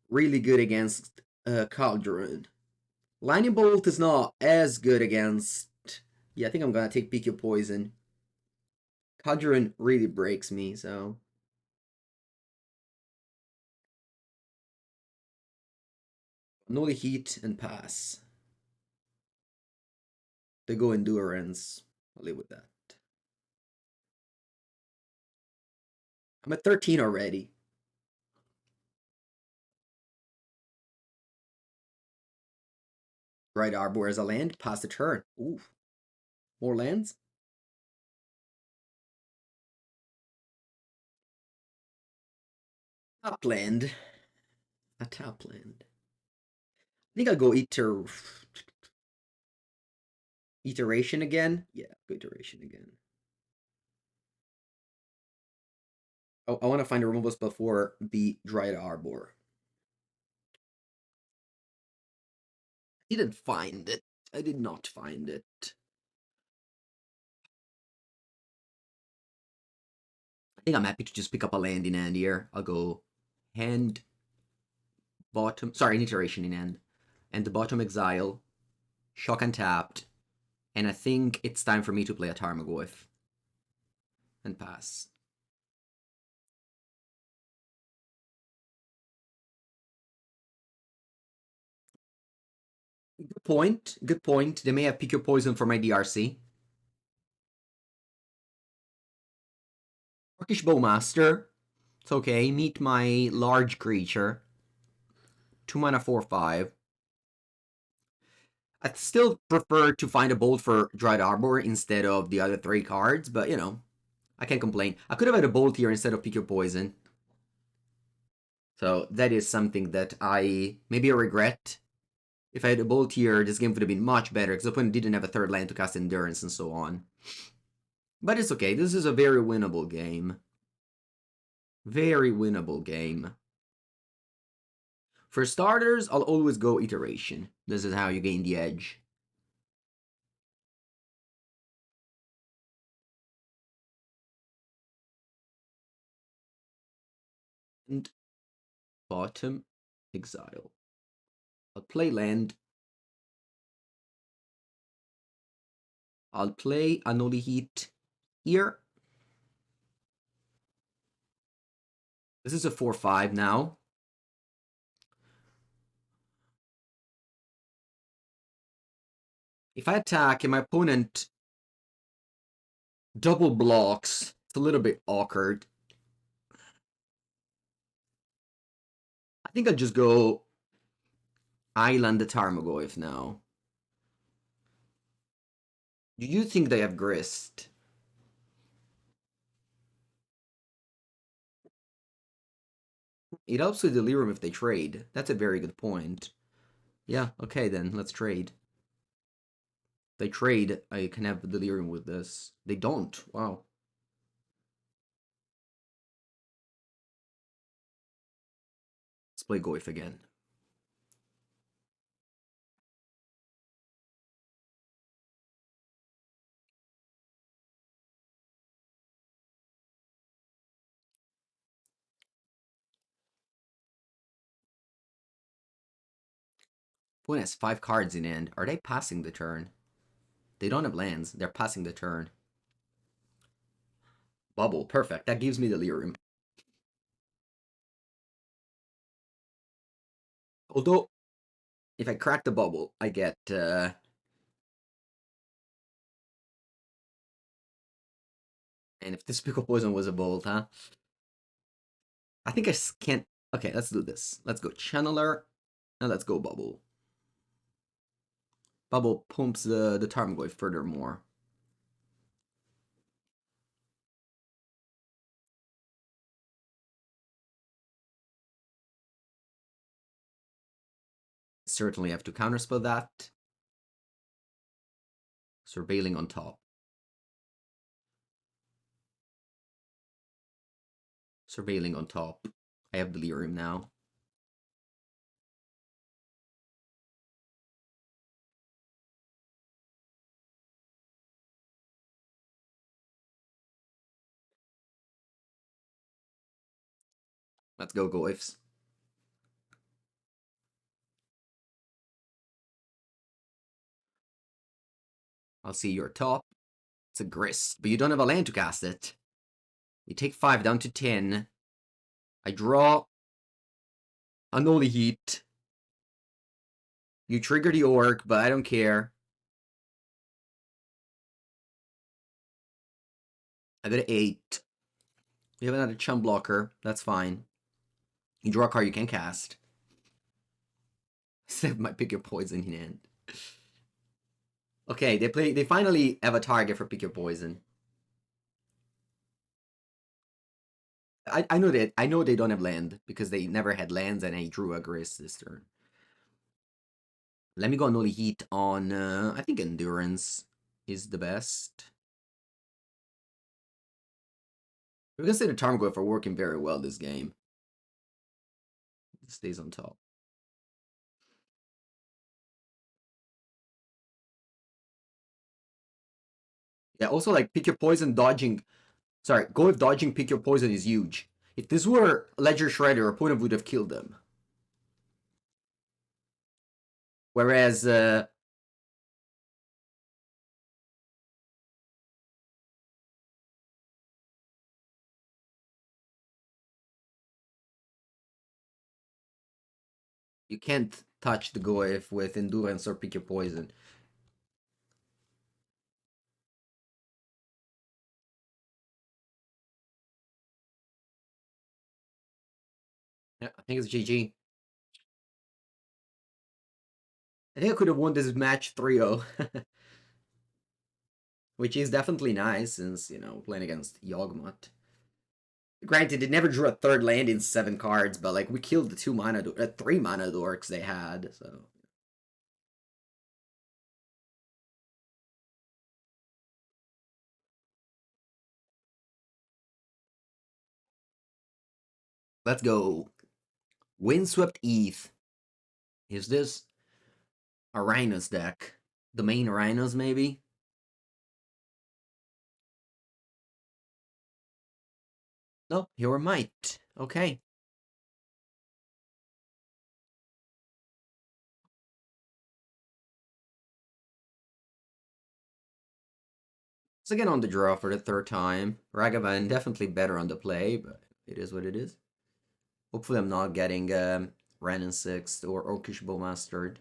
Speaker 1: really good against Cauldron. Lightning Bolt is not as good against... Yeah, I think I'm gonna take Pick Your Poison. Cauldron really breaks me, so... Unholy Heat and pass. They go Endurance. I'll live with that. I'm at 13 already. Right Arbor as a land. Pass the turn. Ooh. More lands? Top land. A top land. I think I'll go Iteration again. Yeah, go Iteration again. Oh, I want to find a removals before the Dried Arbor. I didn't find it. I did not find it. I think I'm happy to just pick up a land in hand here. I'll go hand, bottom, sorry, an Iteration in hand. And the bottom exile, shock and tapped. And I think it's time for me to play a Tarmogoyf. And pass. Good point. Good point. They may have Pick Your Poison for my DRC. Orcish Bowmaster. It's okay. Meet my large creature. 2 mana 4/5. I'd still prefer to find a bolt for Dried Arbor instead of the other 3 cards, but you know, I can't complain. I could have had a bolt here instead of Pick Your Poison. So that is something that I maybe a regret. If I had a bolt here, this game would have been much better because the opponent didn't have a 3rd land to cast Endurance and so on. But it's okay. This is a very winnable game. Very winnable game. For starters, I'll always go Iteration. This is how you gain the edge. And bottom exile. I'll play land. I'll play Unholy Heat here. This is a 4/5 now. If I attack and my opponent double blocks, it's a little bit awkward. I think I'll just go Island the Tarmogoyf now. Do you think they have Grist? It helps with Delirium if they trade. That's a very good point. Yeah, okay then, let's trade. If they trade, I can have Delirium with this. They don't. Wow. Let's play Goyf again. Opponent has 5 cards in hand. Are they passing the turn? They don't have lands. They're passing the turn. Bauble, perfect. That gives me Delirium. Although, if I crack the Bauble, I get... And if this Pickle Poison was a bolt, huh? I think I can't... Okay, let's do this. Let's go Channeler. Now let's go Bauble. Bauble pumps the Tarmogoyf furthermore. Certainly have to counterspell that. Surveilling on top. Surveilling on top. I have Delirium now. Let's go, Goyfs. I'll see your top. It's a Grist, but you don't have a land to cast it. You take 5 down to 10. I draw Unholy Heat. You trigger the Orc, but I don't care. I got an 8. You have another Chum Blocker. That's fine. You draw a card you can cast. Except my Pick Your Poison in hand. Okay, they finally have a target for Pick Your Poison. I know they don't have land because they never had lands and I drew a Grist this turn. Let me go Unholy Heat on I think Endurance is the best. We can say the Tarmogoyf are working very well this game. It stays on top. Yeah, also like Pick Your Poison dodging. Sorry, go with dodging Pick Your Poison is huge. If this were Ledger Shredder, opponent would have killed them. Whereas you can't touch the Goyf with Endurance or Pick Your Poison. Yeah, I think it's GG. I think I could have won this match 3-0. Which is definitely nice since, you know, playing against Yawgmoth. Granted, it never drew a third land in 7 cards, but like we killed the 3 mana dorks they had, so. Let's go. Windswept ETH. Is this a Rhinos deck? The main Rhinos, maybe? No, you're a Might. Okay. So again on the draw for the 3rd time. Ragavan definitely better on the play, but it is what it is. Hopefully I'm not getting Ren in 6th or Orcish Bowmastered.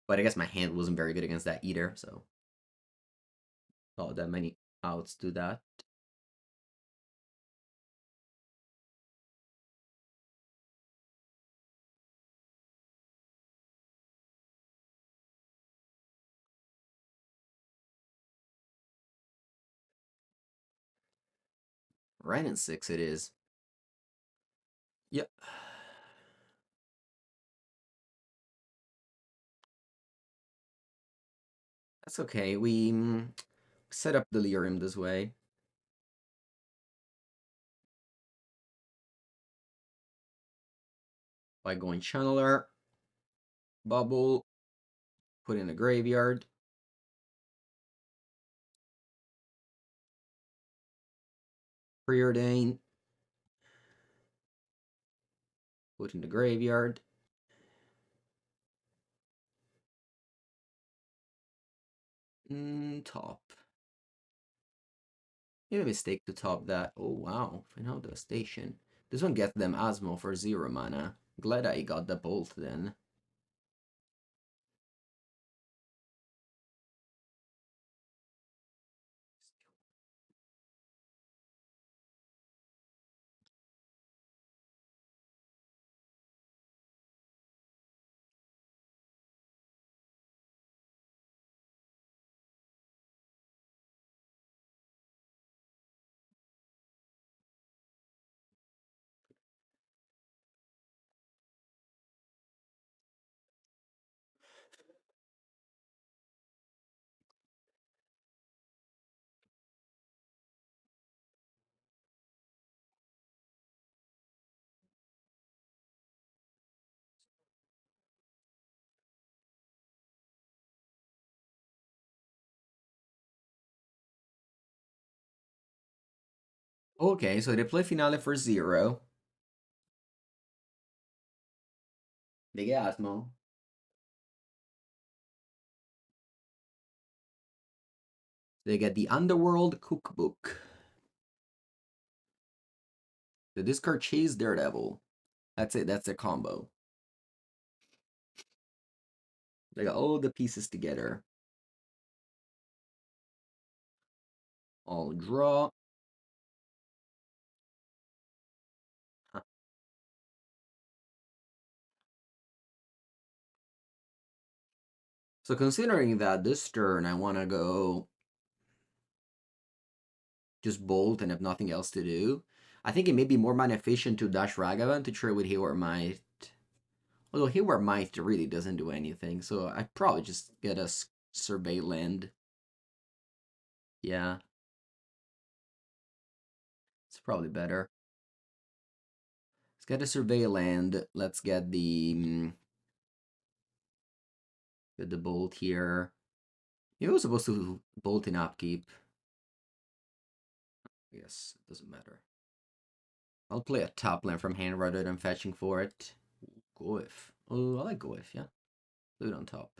Speaker 1: But I guess my hand wasn't very good against that either, so not that many outs to that. Ren in 6 it is. Yep. That's okay. We set up Delirium this way. By going Channeler, Bauble, put in a graveyard. Preordain, put in the graveyard. Top. Made a mistake to top that. Oh wow, Final Devastation. This one gets them Asmo for 0 mana. Glad I got the bolt then. Okay, so they play Finale for 0. Big Asmo. They get the Underworld Cookbook. They discard Chase Daredevil. That's it, that's their combo. They got all the pieces together. I'll draw. Huh. So considering that this turn I want to go just bolt and have nothing else to do, I think it may be more mana efficient to dash Ragavan to trade with Hayward Might. Although Hayward Might really doesn't do anything, so I probably just get a Survey Land. Yeah. It's probably better. Let's get a Survey Land. Let's get the bolt here. He was supposed to bolt in upkeep. I guess it doesn't matter. I'll play a top land from hand rather than fetching for it. Goyf. Oh, I like Goyf, yeah. Put it on top.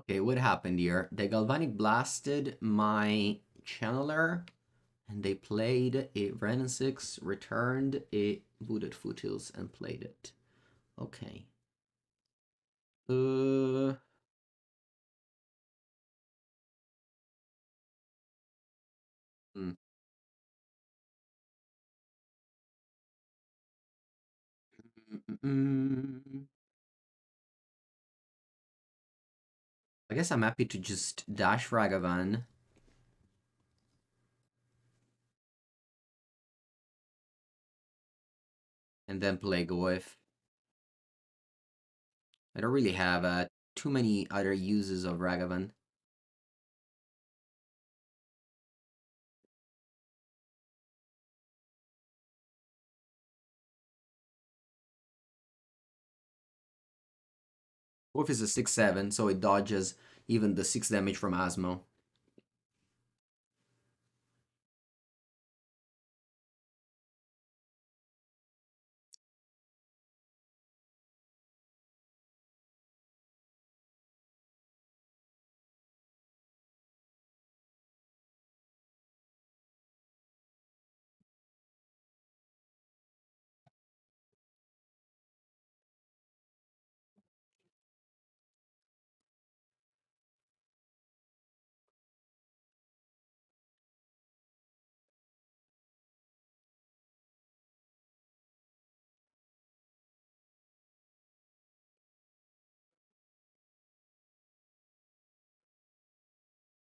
Speaker 1: Okay, what happened here? They Galvanic blasted my Channeler, and they played a Renin 6, returned a Wooded Foothills, and played it. Okay. Uh... Hmm. I guess I'm happy to just dash Ragavan. And then play Goyf. I don't really have too many other uses of Ragavan. Goyf is a 6/7, so it dodges even the 6 damage from Asmo.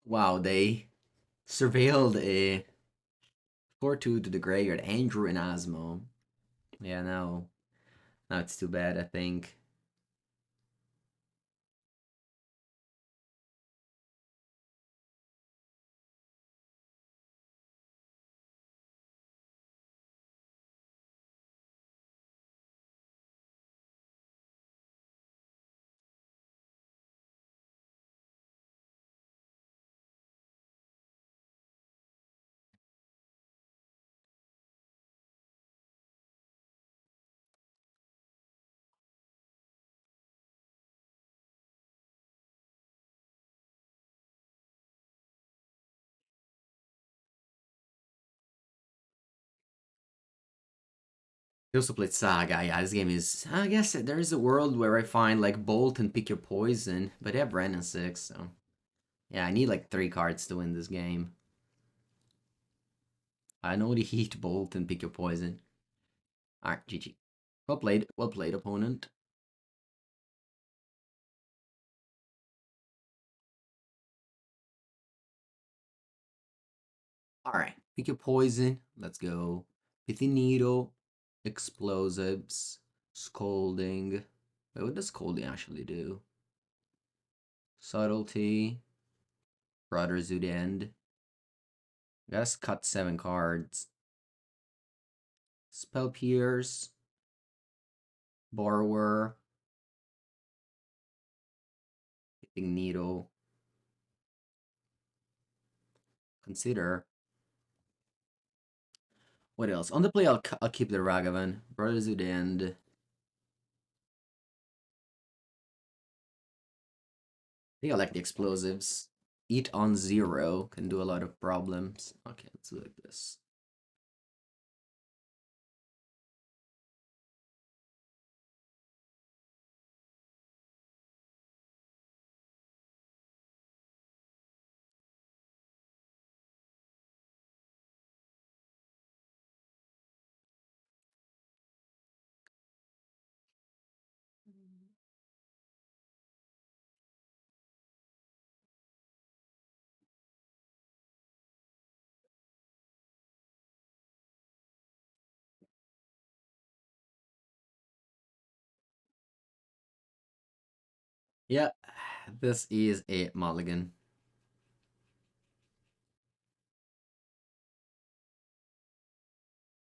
Speaker 1: Wow, they surveilled a 4-2 to the graveyard, Andrew and Asmo. Yeah, now it's too bad, I think. I also played Saga. Yeah, this game is. I guess there is a world where I find like Bolt and Pick Your Poison, but they have Ren and 6, so. Yeah, I need like 3 cards to win this game. I know the Heat, Bolt, and Pick Your Poison. Alright, GG. Well played, opponent. Alright, Pick Your Poison. Let's go. Pithing Needle, Explosives, Scolding. Wait, what does Scolding actually do? Subtlety, Brotherhood End. Gotta cut 7 cards. Spell Pierce, Borrower, Pithing Needle. Consider. What else? On the play, I'll keep the Ragavan. Brotherhood End. I think I like the explosives. Eat on 0 can do a lot of problems. Okay, let's do like this. Yeah, this is a mulligan.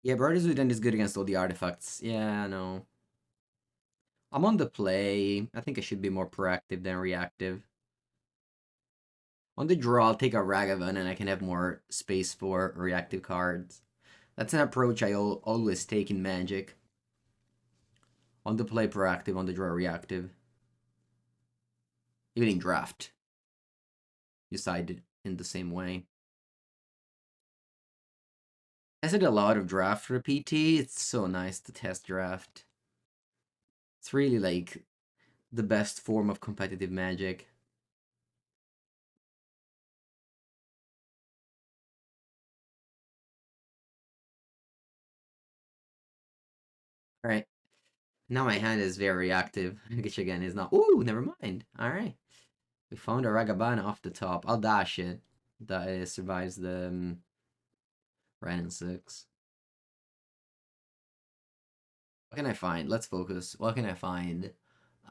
Speaker 1: Yeah, Brotherhood End is good against all the artifacts. Yeah, I know. I'm on the play. I think I should be more proactive than reactive. On the draw, I'll take a Ragavan and I can have more space for reactive cards. That's an approach I always take in Magic. On the play, proactive. On the draw, reactive. Even in draft, decided in the same way. I did a lot of draft for PT. It's so nice to test draft. It's really like the best form of competitive Magic. Alright. Now my hand is very active, which again is not. Ooh, never mind. Alright. We found a Ragavan off the top. I'll dash it. That survives the Ren and 6. What can I find? Let's focus. What can I find?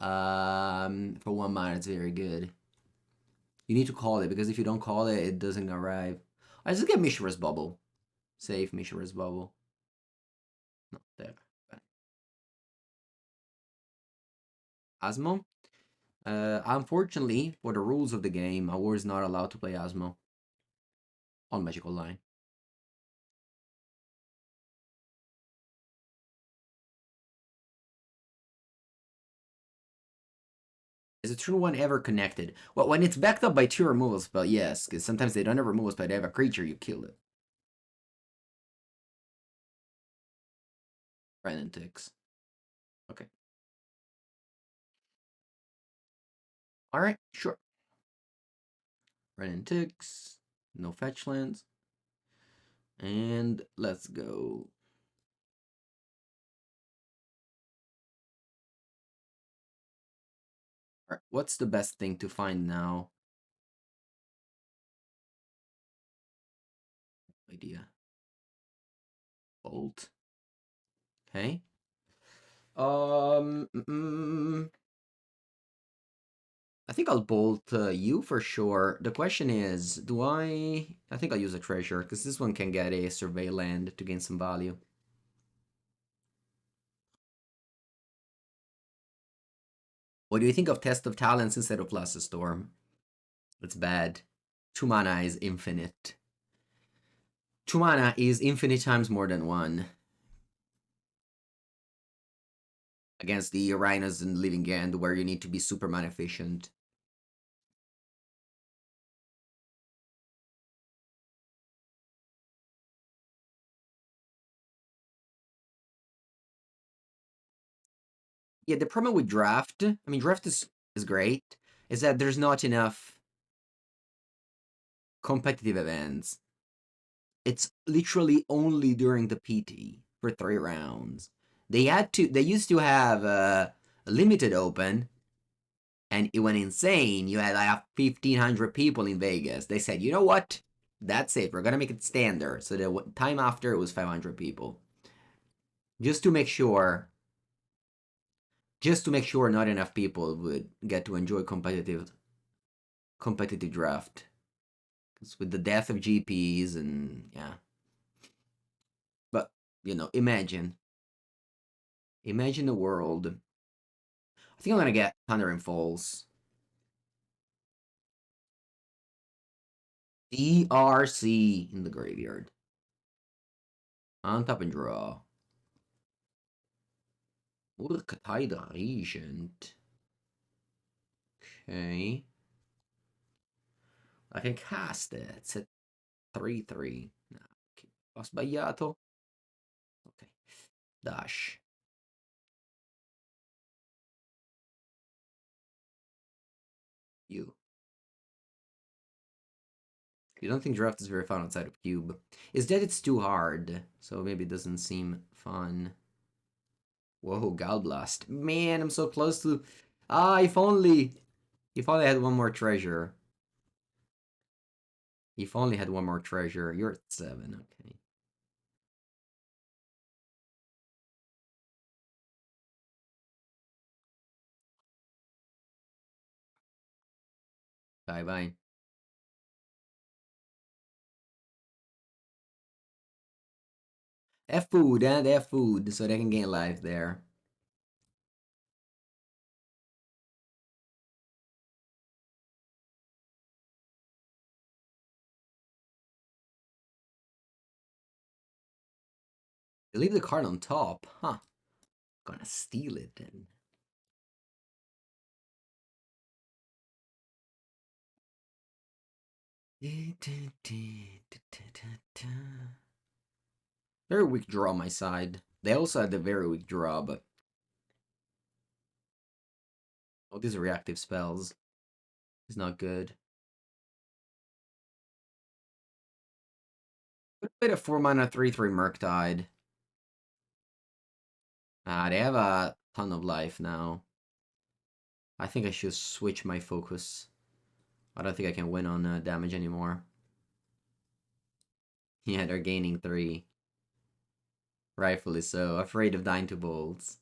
Speaker 1: For 1 mana, it's very good. You need to call it, because if you don't call it, it doesn't arrive. I just get Mishra's Bubble. Save Mishra's Bubble. Not there. Asmo? Unfortunately, for the rules of the game, I was not allowed to play Asmo on Magical Line. Is a true one ever connected? Well, when it's backed up by 2 removal spell, yes, because sometimes they don't have removal spell, they have a creature, you kill it. Brandon ticks. Okay. Alright, sure. Brandon ticks. No fetch lands. And let's go. Alright, what's the best thing to find now? Idea. Bolt. Okay. I think I'll bolt you for sure. The question is, do I think I'll use a treasure, because this one can get a survey land to gain some value. What do you think of Test of Talents instead of Flusterstorm? It's bad. 2 mana is infinite. 2 mana is infinite times more than 1. Against the Rhinos and Living End, where you need to be super mana efficient. Yeah, the problem with draft, I mean, draft is great, is that there's not enough competitive events. It's literally only during the PT for 3 rounds. They used to have a limited open, and it went insane. You had like 1,500 people in Vegas. They said, you know what? That's it. We're gonna make it standard. So the time after it was 500 people, just to make sure, not enough people would get to enjoy competitive draft. Because with the death of GPs and yeah, but imagine the world. I think I'm gonna get Thundering Falls. DRC in the graveyard. Untap and draw. Murktide Regent. Okay. I can cast it. It's a 3/3. No. Ho sbagliato. Ok. Dash. You. You don't think draft is very fun outside of cube. Is that it's too hard, so maybe it doesn't seem fun. Whoa, Galblast. Man, I'm so close to... Ah, if only... If only I had one more treasure. If only I had one more treasure. You're at 7, okay. Bye-bye. They have food, eh? They have food, so they can gain life there. They leave the card on top. Huh. Gonna steal it then. Very weak draw on my side. They also had a very weak draw, but... Oh, these are reactive spells. It's not good. A bit of 4-mana 3/3 Murktide. Ah, they have a ton of life now. I think I should switch my focus. I don't think I can win on damage anymore. Yeah, they're gaining 3. Rightfully so. Afraid of dying to bolts.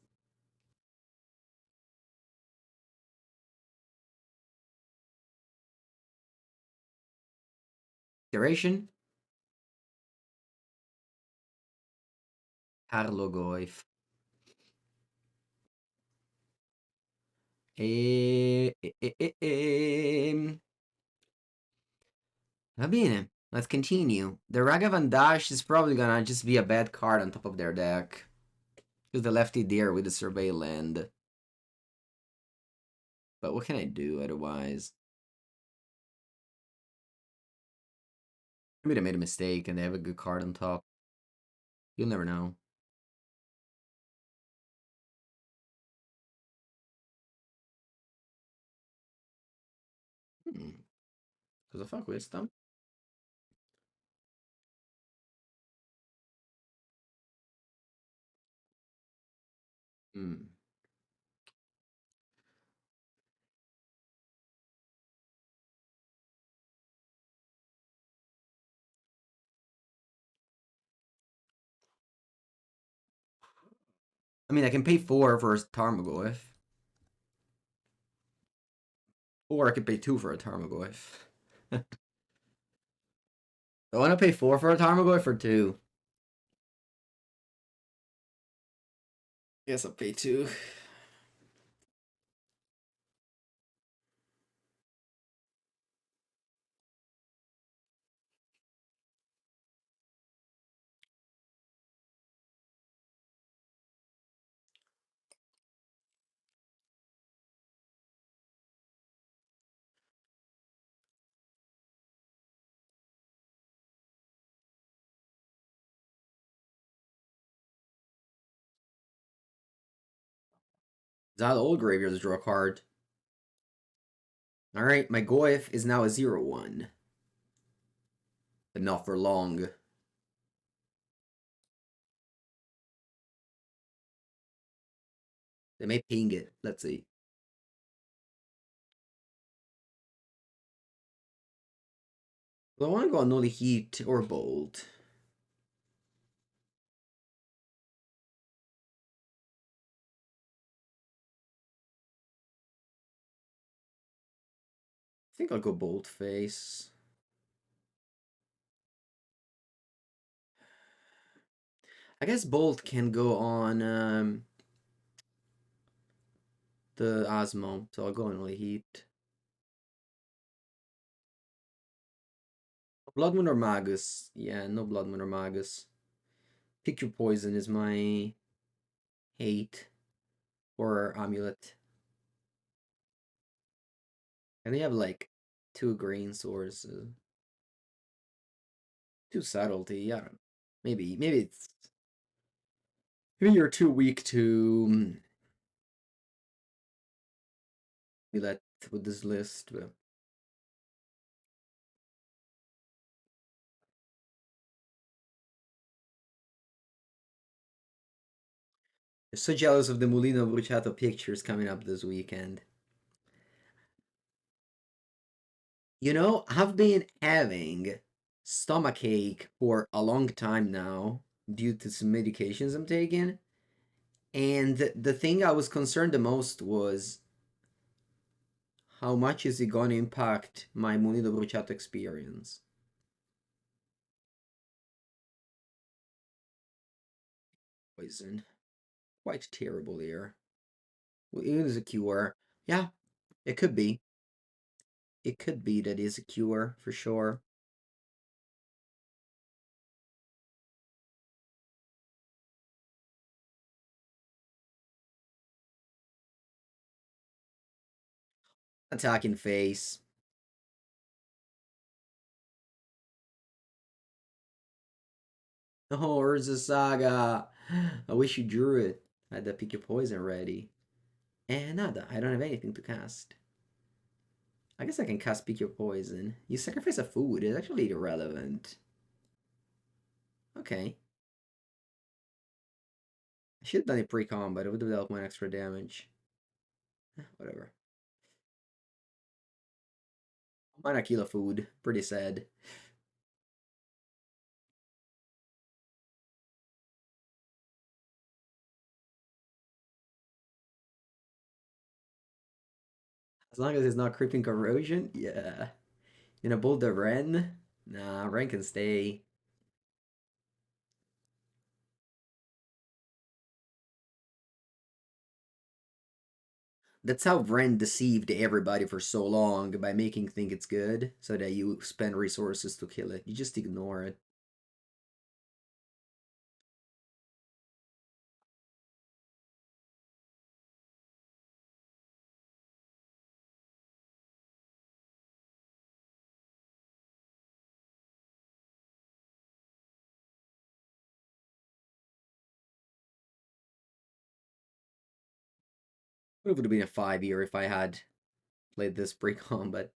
Speaker 1: Duration? Tarmogoyf. Va bene, let's continue. The Ragavan Dash is probably gonna just be a bad card on top of their deck. Because the lefty deer with the Survey Land. But what can I do otherwise? Maybe they made a mistake and they have a good card on top. You'll never know. Cosa fa questa? Mm. I mean, I can pay 4 for a Tarmogoyf. Or I could pay 2 for a Tarmogoyf. I want to pay 4 for a Tarmogoyf or 2? Guess I'll pay 2. Exile all graveyards, draw a card. Alright, my Goyf is now a 0-1. But not for long. They may ping it. Let's see. Well, I want to go Unholy Heat or Bolt. I think I'll go Bolt Face. I guess Bolt can go on the Asmo, so I'll go Unholy Heat. Blood Moon or Magus? Yeah, no Blood Moon or Magus. Pick your poison is my hate. Or Amulet. And they have like 2 green sources. 2 subtlety, I don't know. Maybe it's maybe you're too weak to Amulet with this list, but I'm so jealous of the Molino Bruciato pictures coming up this weekend. You know, I've been having stomachache for a long time now due to some medications I'm taking. And the thing I was concerned the most was how much is it going to impact my Molino Bruciato experience. Poison. Quite terrible here. Well, it is a cure. Yeah, it could be. It could be that is a cure for sure. Attacking face. Oh, Urza Saga. I wish you drew it. I had to pick your poison ready. And nada, I don't have anything to cast. I guess I can cast Pick Your Poison. You sacrifice a food, it's actually irrelevant. Okay. I should have done it pre-combat, it would have dealt 1 extra damage. Whatever. Mana kill a food, pretty sad. As long as it's not creeping corrosion, yeah. In a Boulder Ren? Nah, Ren can stay. That's how Ren deceived everybody for so long by making think it's good, so that you spend resources to kill it. You just ignore it. It would have been a 5-year if I had played this pre-combat.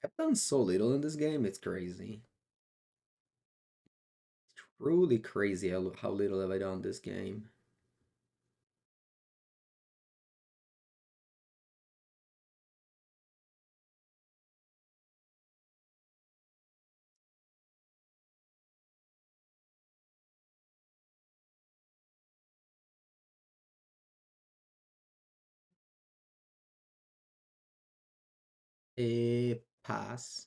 Speaker 1: I've done so little in this game, it's crazy. It's truly crazy how little have I done this game. A pass.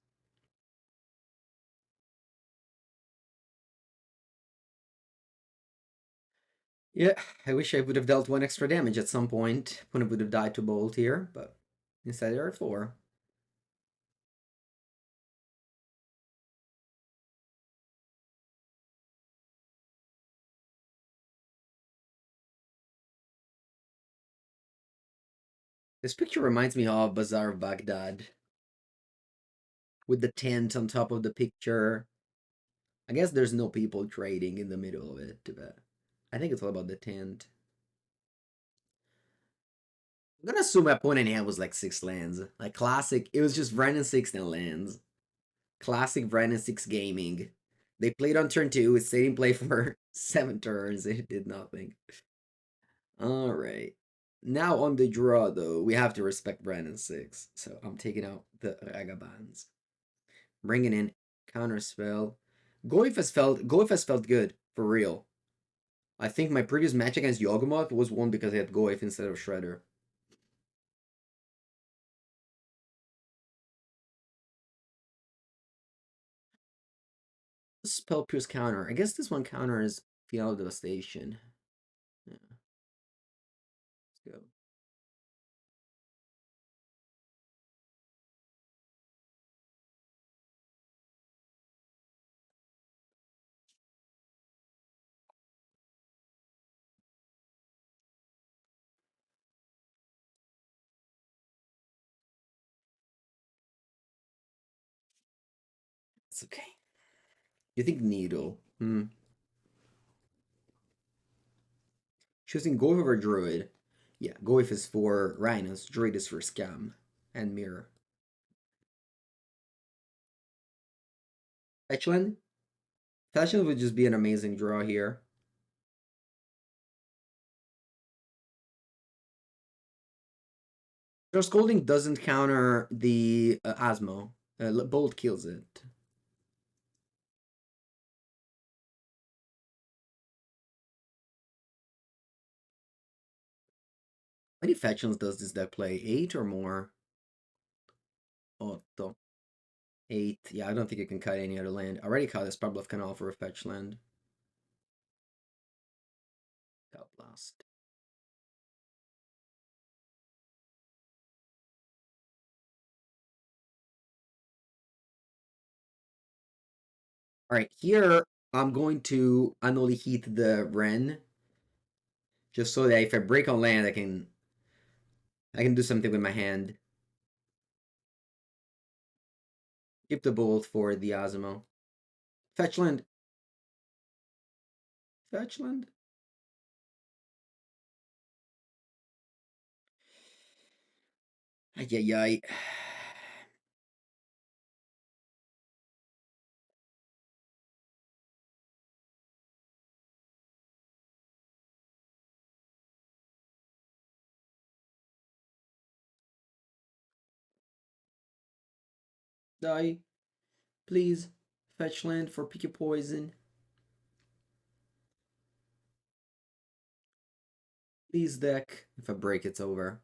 Speaker 1: Yeah, I wish I would have dealt 1 extra damage at some point. Opponent would have died to Bolt here, but instead there are 4. This picture reminds me of Bazaar of Baghdad with the tent on top of the picture. I guess there's no people trading in the middle of it, but I think it's all about the tent. I'm gonna assume my point in hand was like 6 lands. Like classic, it was just Brandon 6 and lands. Classic Brandon 6 gaming. They played on turn 2, it stayed in play for 7 turns, it did nothing. Alright. Now on the draw though, we have to respect Brandon 6. So I'm taking out the Ragavans. Bringing in Counterspell. Goyf has felt good, for real. I think my previous match against Yawgmoth was won because I had Goyf instead of Shredder. Spell Pierce counter. I guess this one counters Final Devastation. Yeah, let's go. It's okay. You think Needle? Choosing Goyf over Druid. Yeah, Goyf is for Rhinos, Druid is for Scam and Mirror. Fetchland? Fetchland would just be an amazing draw here. Stern Scolding doesn't counter the Asmo. Bolt kills it. How many fetchlands does this deck play? 8 or more? Otto. 8. Yeah, I don't think you can cut any other land. I already cut a Spirebluff Canal for a fetch land. God blast. Alright, here I'm going to Unholy Heat the Wren. Just so that if I break on land, I can do something with my hand. Keep the Bolt for the Asmo. Fetchland. Fetchland? Ay, ay, ay. Die. Please. Fetch land for pick your poison. Please, deck. If I break, it's over.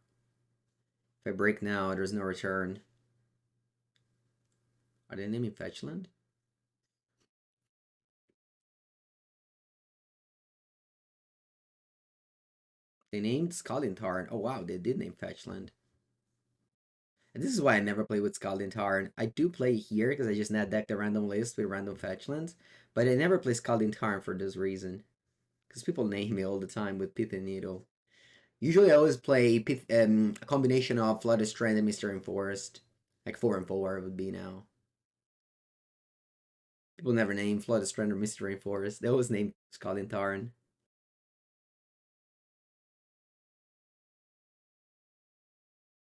Speaker 1: If I break now, there's no return. Are they naming Fetchland? They named Scalding Tarn. Oh wow, they did name Fetchland. And this is why I never play with Scalding Tarn. I do play here because I just net decked a random list with random Fetchlands, but I never play Scalding Tarn for this reason. Because people name me all the time with Pithing Needle. Usually I always play a combination of Flooded Strand and Misty Rainforest. Like 4 and 4 would be now. People never name Flooded Strand or Misty Rainforest. They always name Scalding Tarn.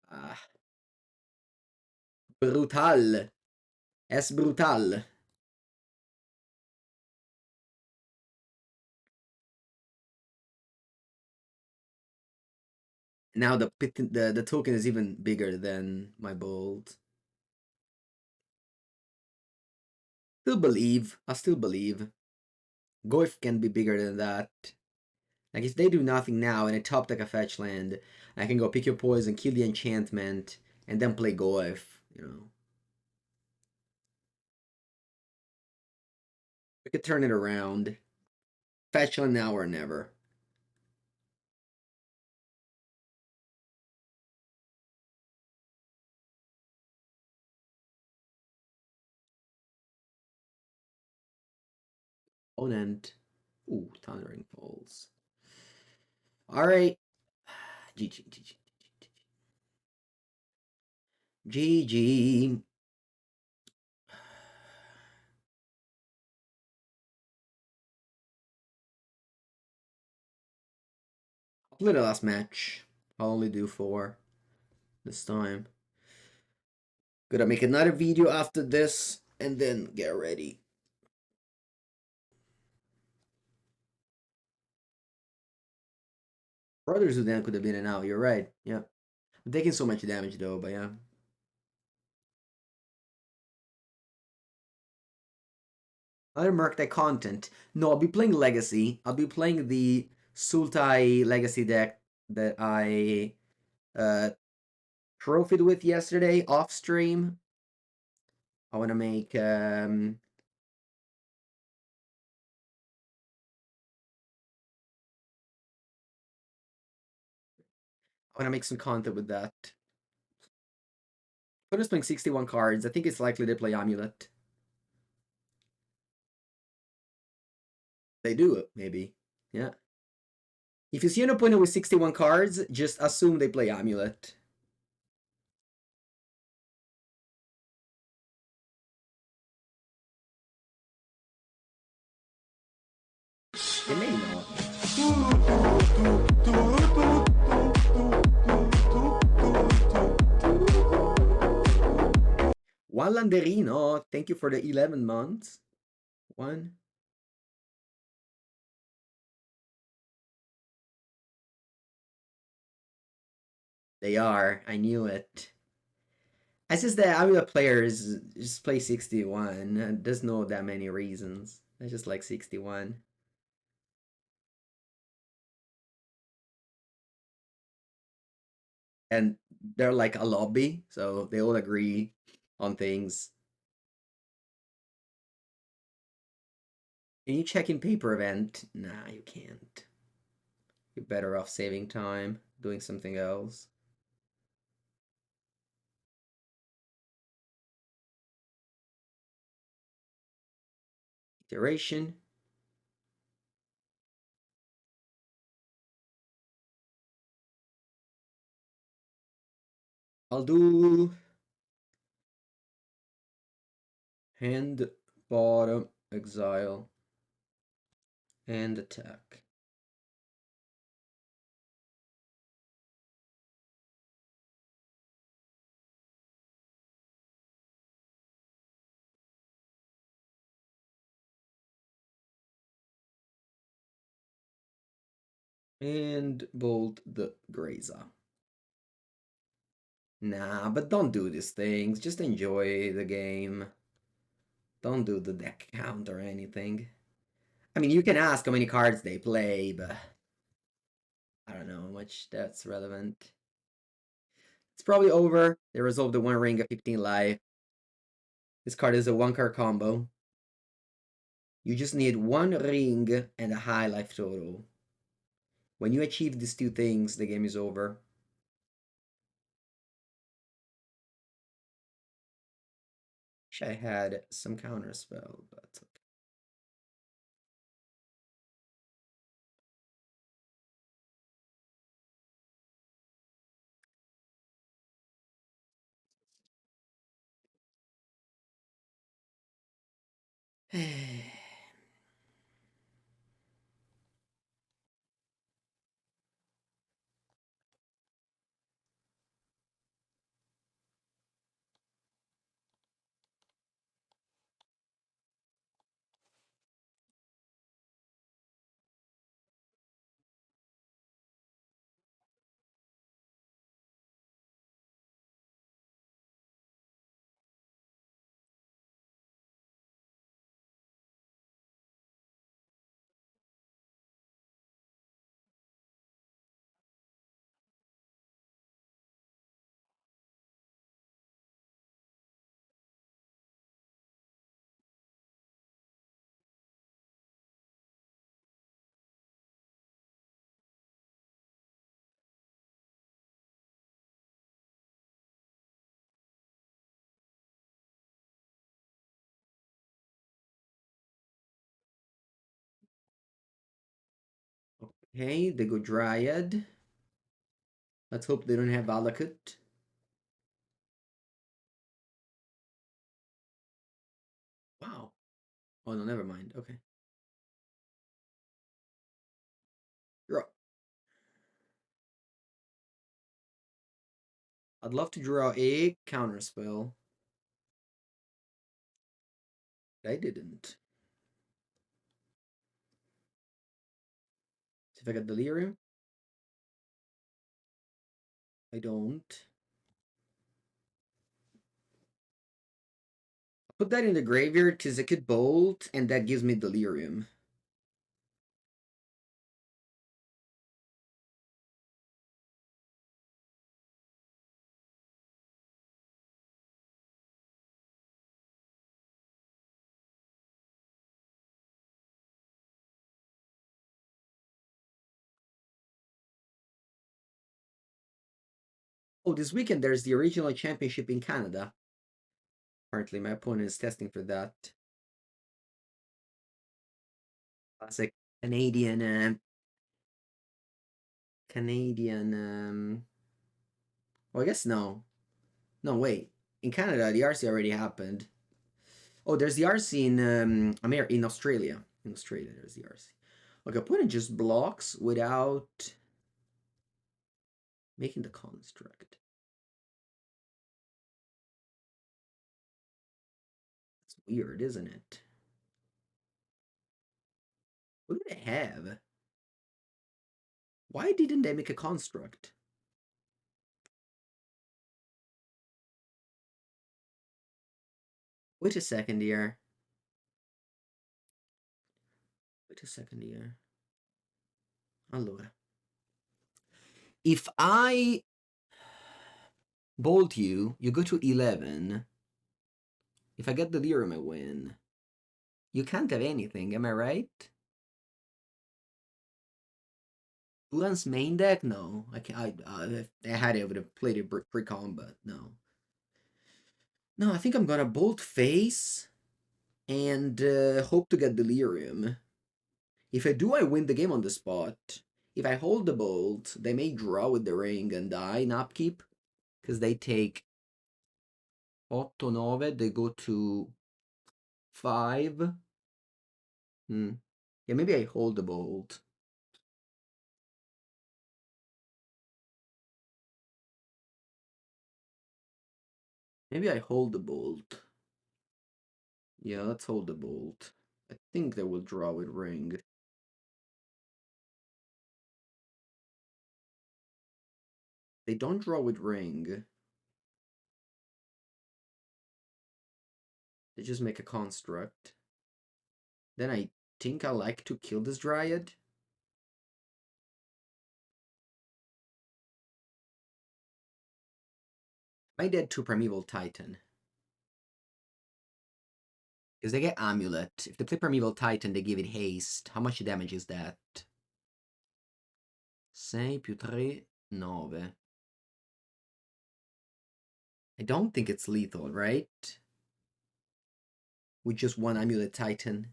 Speaker 1: Ah, brutal. Es brutal. Now the token is even bigger than my bolt. Still believe. I still believe. Goyf can be bigger than that. Like if they do nothing now and I top deck a fetch land, I can go pick your poison, kill the enchantment, and then play Goyf. You know, we could turn it around. Fetch land now or never. Opponent. Ooh, Thundering Falls. All right. GG, GG. GG. I'll play the last match. I'll only do 4 this time. Gonna make another video after this and then get ready. Brothers then could have been an out. You're right. Yeah. I'm taking so much damage though, but yeah. Other Murktide content. No, I'll be playing Legacy. I'll be playing the Sultai Legacy deck that I trophied with yesterday off stream. I want to make some content with that. I'm just playing 61 cards. I think it's likely to play Amulet. They do it, maybe. Yeah. If you see an opponent with 61 cards, just assume they play Amulet. They may not. Juan Landerino, thank you for the 11 months. One. They are. I knew it. It's just that Amulet players just play 61. There's no that many reasons. I just like 61. And they're like a lobby, so they all agree on things. Can you check in paper event? Nah, you can't. You're better off saving time, doing something else. Iteration. I'll do hand, bottom, exile, and attack. And bolt the Grazer. Nah, but don't do these things. Just enjoy the game. Don't do the deck count or anything. I mean, you can ask how many cards they play, but I don't know how much that's relevant. It's probably over. They resolved the 1 ring at 15 life. This card is a 1-card combo. You just need 1 ring and a high life total. When you achieve these 2 things, the game is over. Wish I had some counterspell, but okay. Okay, they go Dryad. Let's hope they don't have Valakut. Oh no, never mind. Okay. Draw. I'd love to draw a counterspell. I didn't. See if I got Delirium. I don't. Put that in the graveyard because I could bolt, and that gives me Delirium. Oh, this weekend there's the regional championship in Canada. Apparently, my opponent is testing for that. Classic Canadian. Well, I guess no. No, wait. In Canada, the RC already happened. Oh, there's the RC in Australia. In Australia, there's the RC. Okay, opponent just blocks without making the construct. It's weird, isn't it? What do they have? Why didn't they make a construct? Wait a second here. Wait a second here. Allora. If I bolt you, you go to 11. If I get the Delirium, I win. You can't have anything, am I right? Ulan's main deck? No. I can't. I had it, I would have played it pre-combat. No. No, I think I'm gonna bolt face and hope to get Delirium. If I do, I win the game on the spot. If I hold the bolt, they may draw with the ring and die in upkeep. Because they take 8-9, they go to 5. Yeah, maybe I hold the bolt. Maybe I hold the bolt. Yeah, let's hold the bolt. I think they will draw with ring. They don't draw with ring. They just make a construct. Then I think I like to kill this Dryad. I did to Primeval Titan. Because they get Amulet. If they play Primeval Titan, they give it haste. How much damage is that? 6 più 3, 9. I don't think it's lethal, right? With just one Amulet Titan.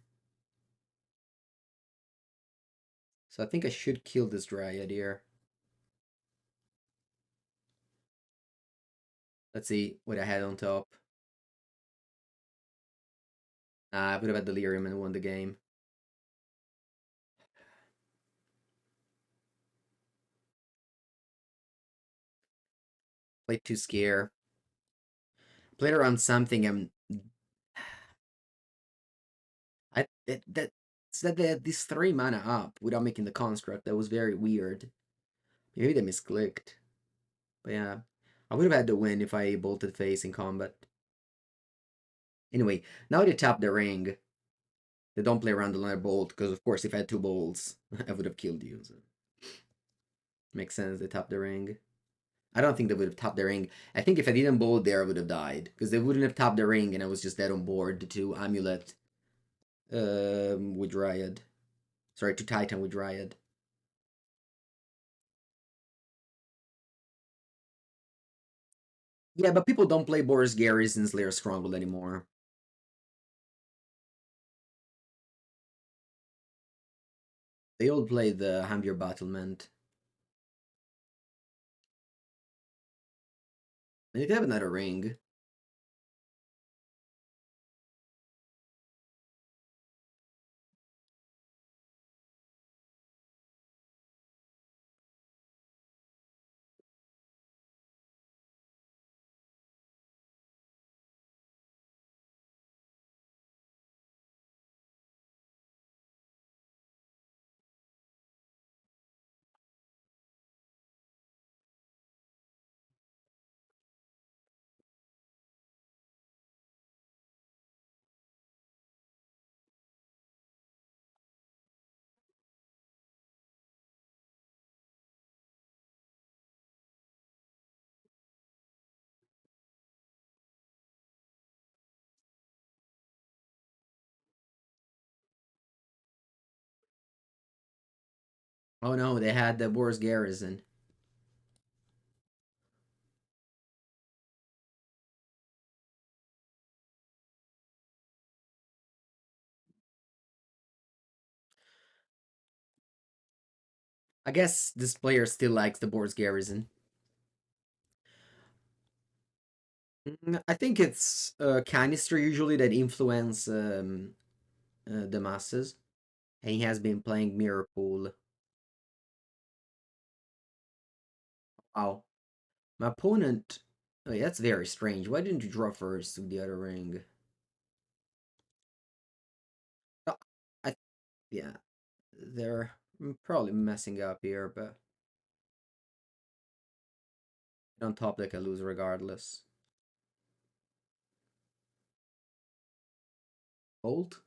Speaker 1: So I think I should kill this Dryad here. Let's see what I had on top. I would have had Delirium and won the game. Played too scare. Played around something that said they had these 3 mana up without making the construct. That was very weird. Maybe they misclicked. But yeah. I would have had to win if I bolted face in combat. Anyway, now they tap the ring. They don't play around another bolt, because of course if I had 2 bolts, I would have killed you. So. Makes sense, they tap the ring. I don't think they would have tapped the ring. I think if I didn't bolt there, I would have died. Because they wouldn't have tapped the ring and I was just dead on board to Amulet with Dryad. Sorry, to Titan with Dryad. Yeah, but people don't play Boris Garrison Slayer Stronghold anymore. They all play the Hambier Battlement. They could have another ring. Oh no, they had the Boar's Garrison. I guess this player still likes the Boar's Garrison. I think it's canister usually that influence the masses, and he has been playing Mirror Pool. Wow, my opponent. Oh, yeah, that's very strange. Why didn't you draw first to the other ring? Oh, I yeah, they're probably messing up here, but on top they can lose regardless. Bolt.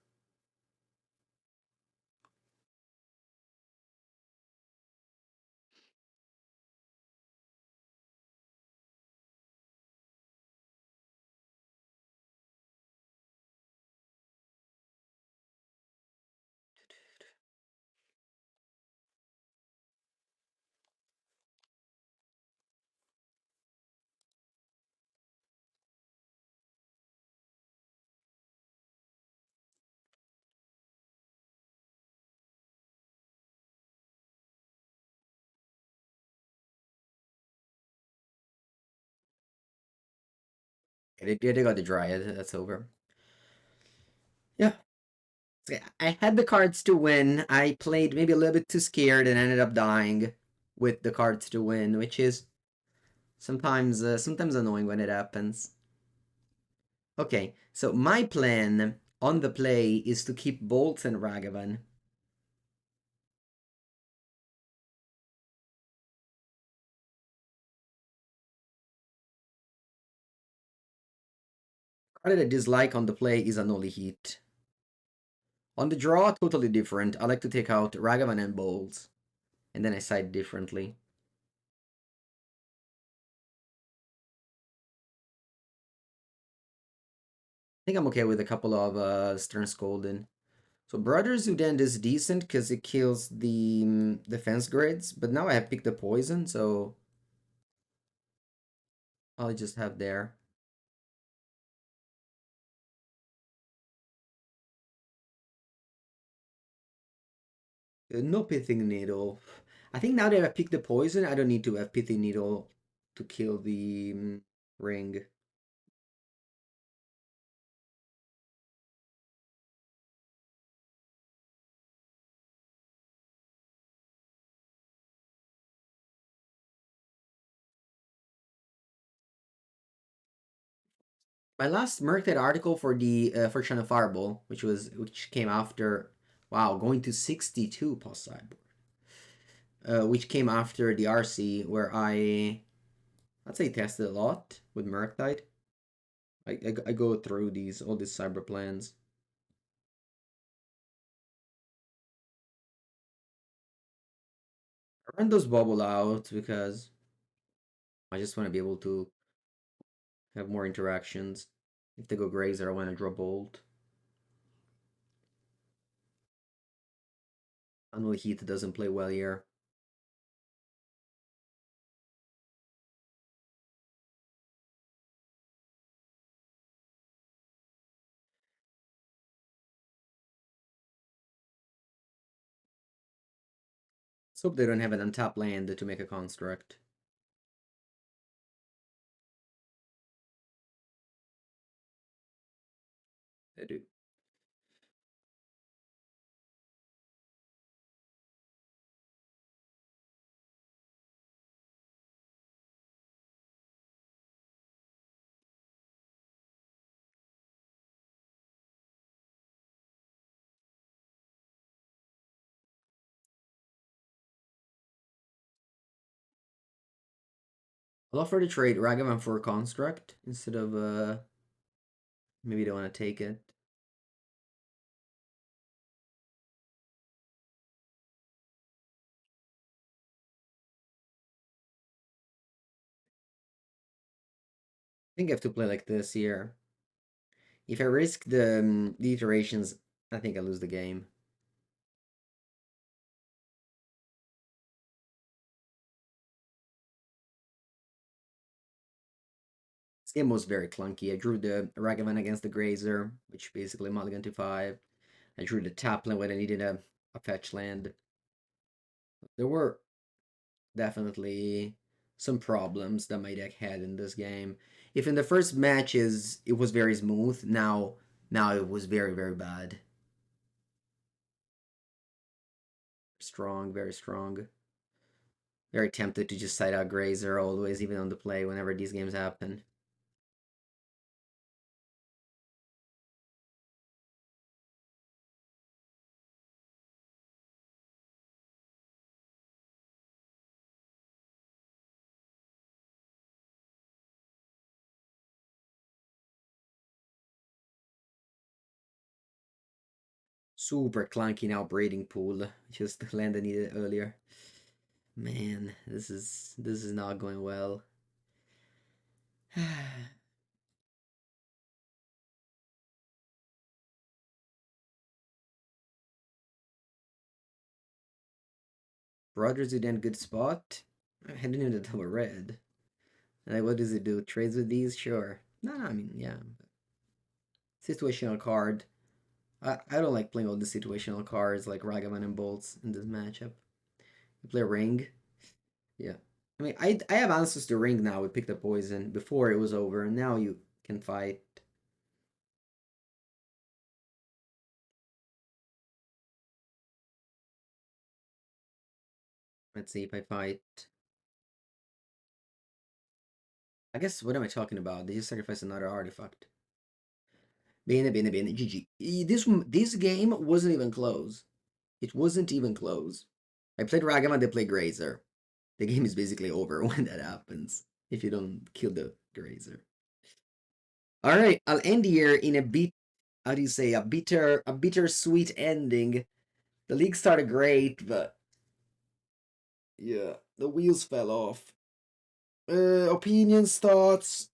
Speaker 1: They got the Dryad. That's over. Yeah. I had the cards to win. I played maybe a little bit too scared and ended up dying with the cards to win, which is sometimes annoying when it happens. Okay, so my plan on the play is to keep Bolts and Ragavan. Card that I dislike on the play is Unholy Heat. On the draw, totally different. I like to take out Ragavan and Bolts, and then I side differently. I think I'm okay with a couple of Stern Scolding. So Brothers Udend is decent because it kills the defense grids, but now I have picked the poison, so I'll just have there. No Pithing Needle. I think now that I've picked the poison, I don't need to have Pithing Needle to kill the ring. My last Murktide article for the for Channel Fireball, which came after, wow, going to 62 post sideboard, which came after the RC where I'd say tested a lot with Murktide. I go through all these cyber plans. I run those bubble out because I just want to be able to have more interactions. If they go Grazer, I want to draw Bolt. Unholy Heat doesn't play well here. Let's hope they don't have an untapped land to make a construct. They do. I'll offer to trade Ragavan for a construct instead of maybe they want to take it. I think I have to play like this here. If I risk the iterations, I think I lose the game. It was very clunky. I drew the Ragavan against the Grazer, which basically mulligan to 5. I drew the Taplin when I needed a fetch land. There were definitely some problems that my deck had in this game. If in the first matches it was very smooth, now it was very, very bad. Strong, very strong. Very tempted to just side out Grazer always, even on the play whenever these games happen. Super clunky now Breeding Pool. Just the land I needed earlier. Man, this is not going well. Brothers is in a good spot. I hadn't even double red. Like, what does it do? Trades with these? Sure. No, I mean, yeah. Situational card. I don't like playing all the situational cards like Ragavan and Bolts in this matchup. You play Ring. Yeah. I mean, I have answers to Ring now. We picked up Poison before it was over, and now you can fight. Let's see if I fight. I guess, what am I talking about? They just sacrificed another artifact. Bene, bene, bene, GG. This game wasn't even close. It wasn't even close. I played Ragavan, they played Grazer. The game is basically over when that happens. If you don't kill the Grazer. Alright, I'll end here in a bit, how do you say, a bittersweet ending. The league started great, but yeah, the wheels fell off. Opinions, thoughts,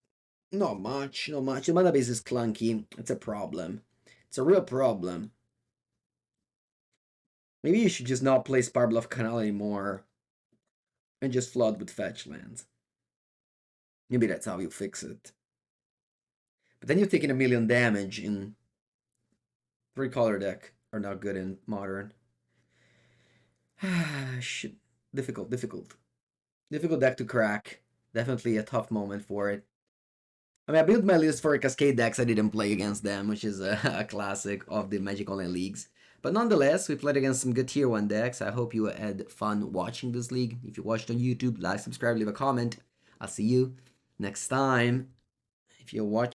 Speaker 1: not much, not much. The mana base is clunky. It's a problem. It's a real problem. Maybe you should just not play Spirebluff Canal anymore and just flood with fetch lands. Maybe that's how you fix it. But then you're taking 1,000,000 damage in 3-color deck are not good in Modern. Shit. Difficult. Difficult deck to crack. Definitely a tough moment for it. I mean, I built my list for Cascade decks. I didn't play against them, which is a classic of the Magic Online leagues. But nonetheless, we played against some good tier 1 decks. I hope you had fun watching this league. If you watched on YouTube, like, subscribe, leave a comment. I'll see you next time. If you're watching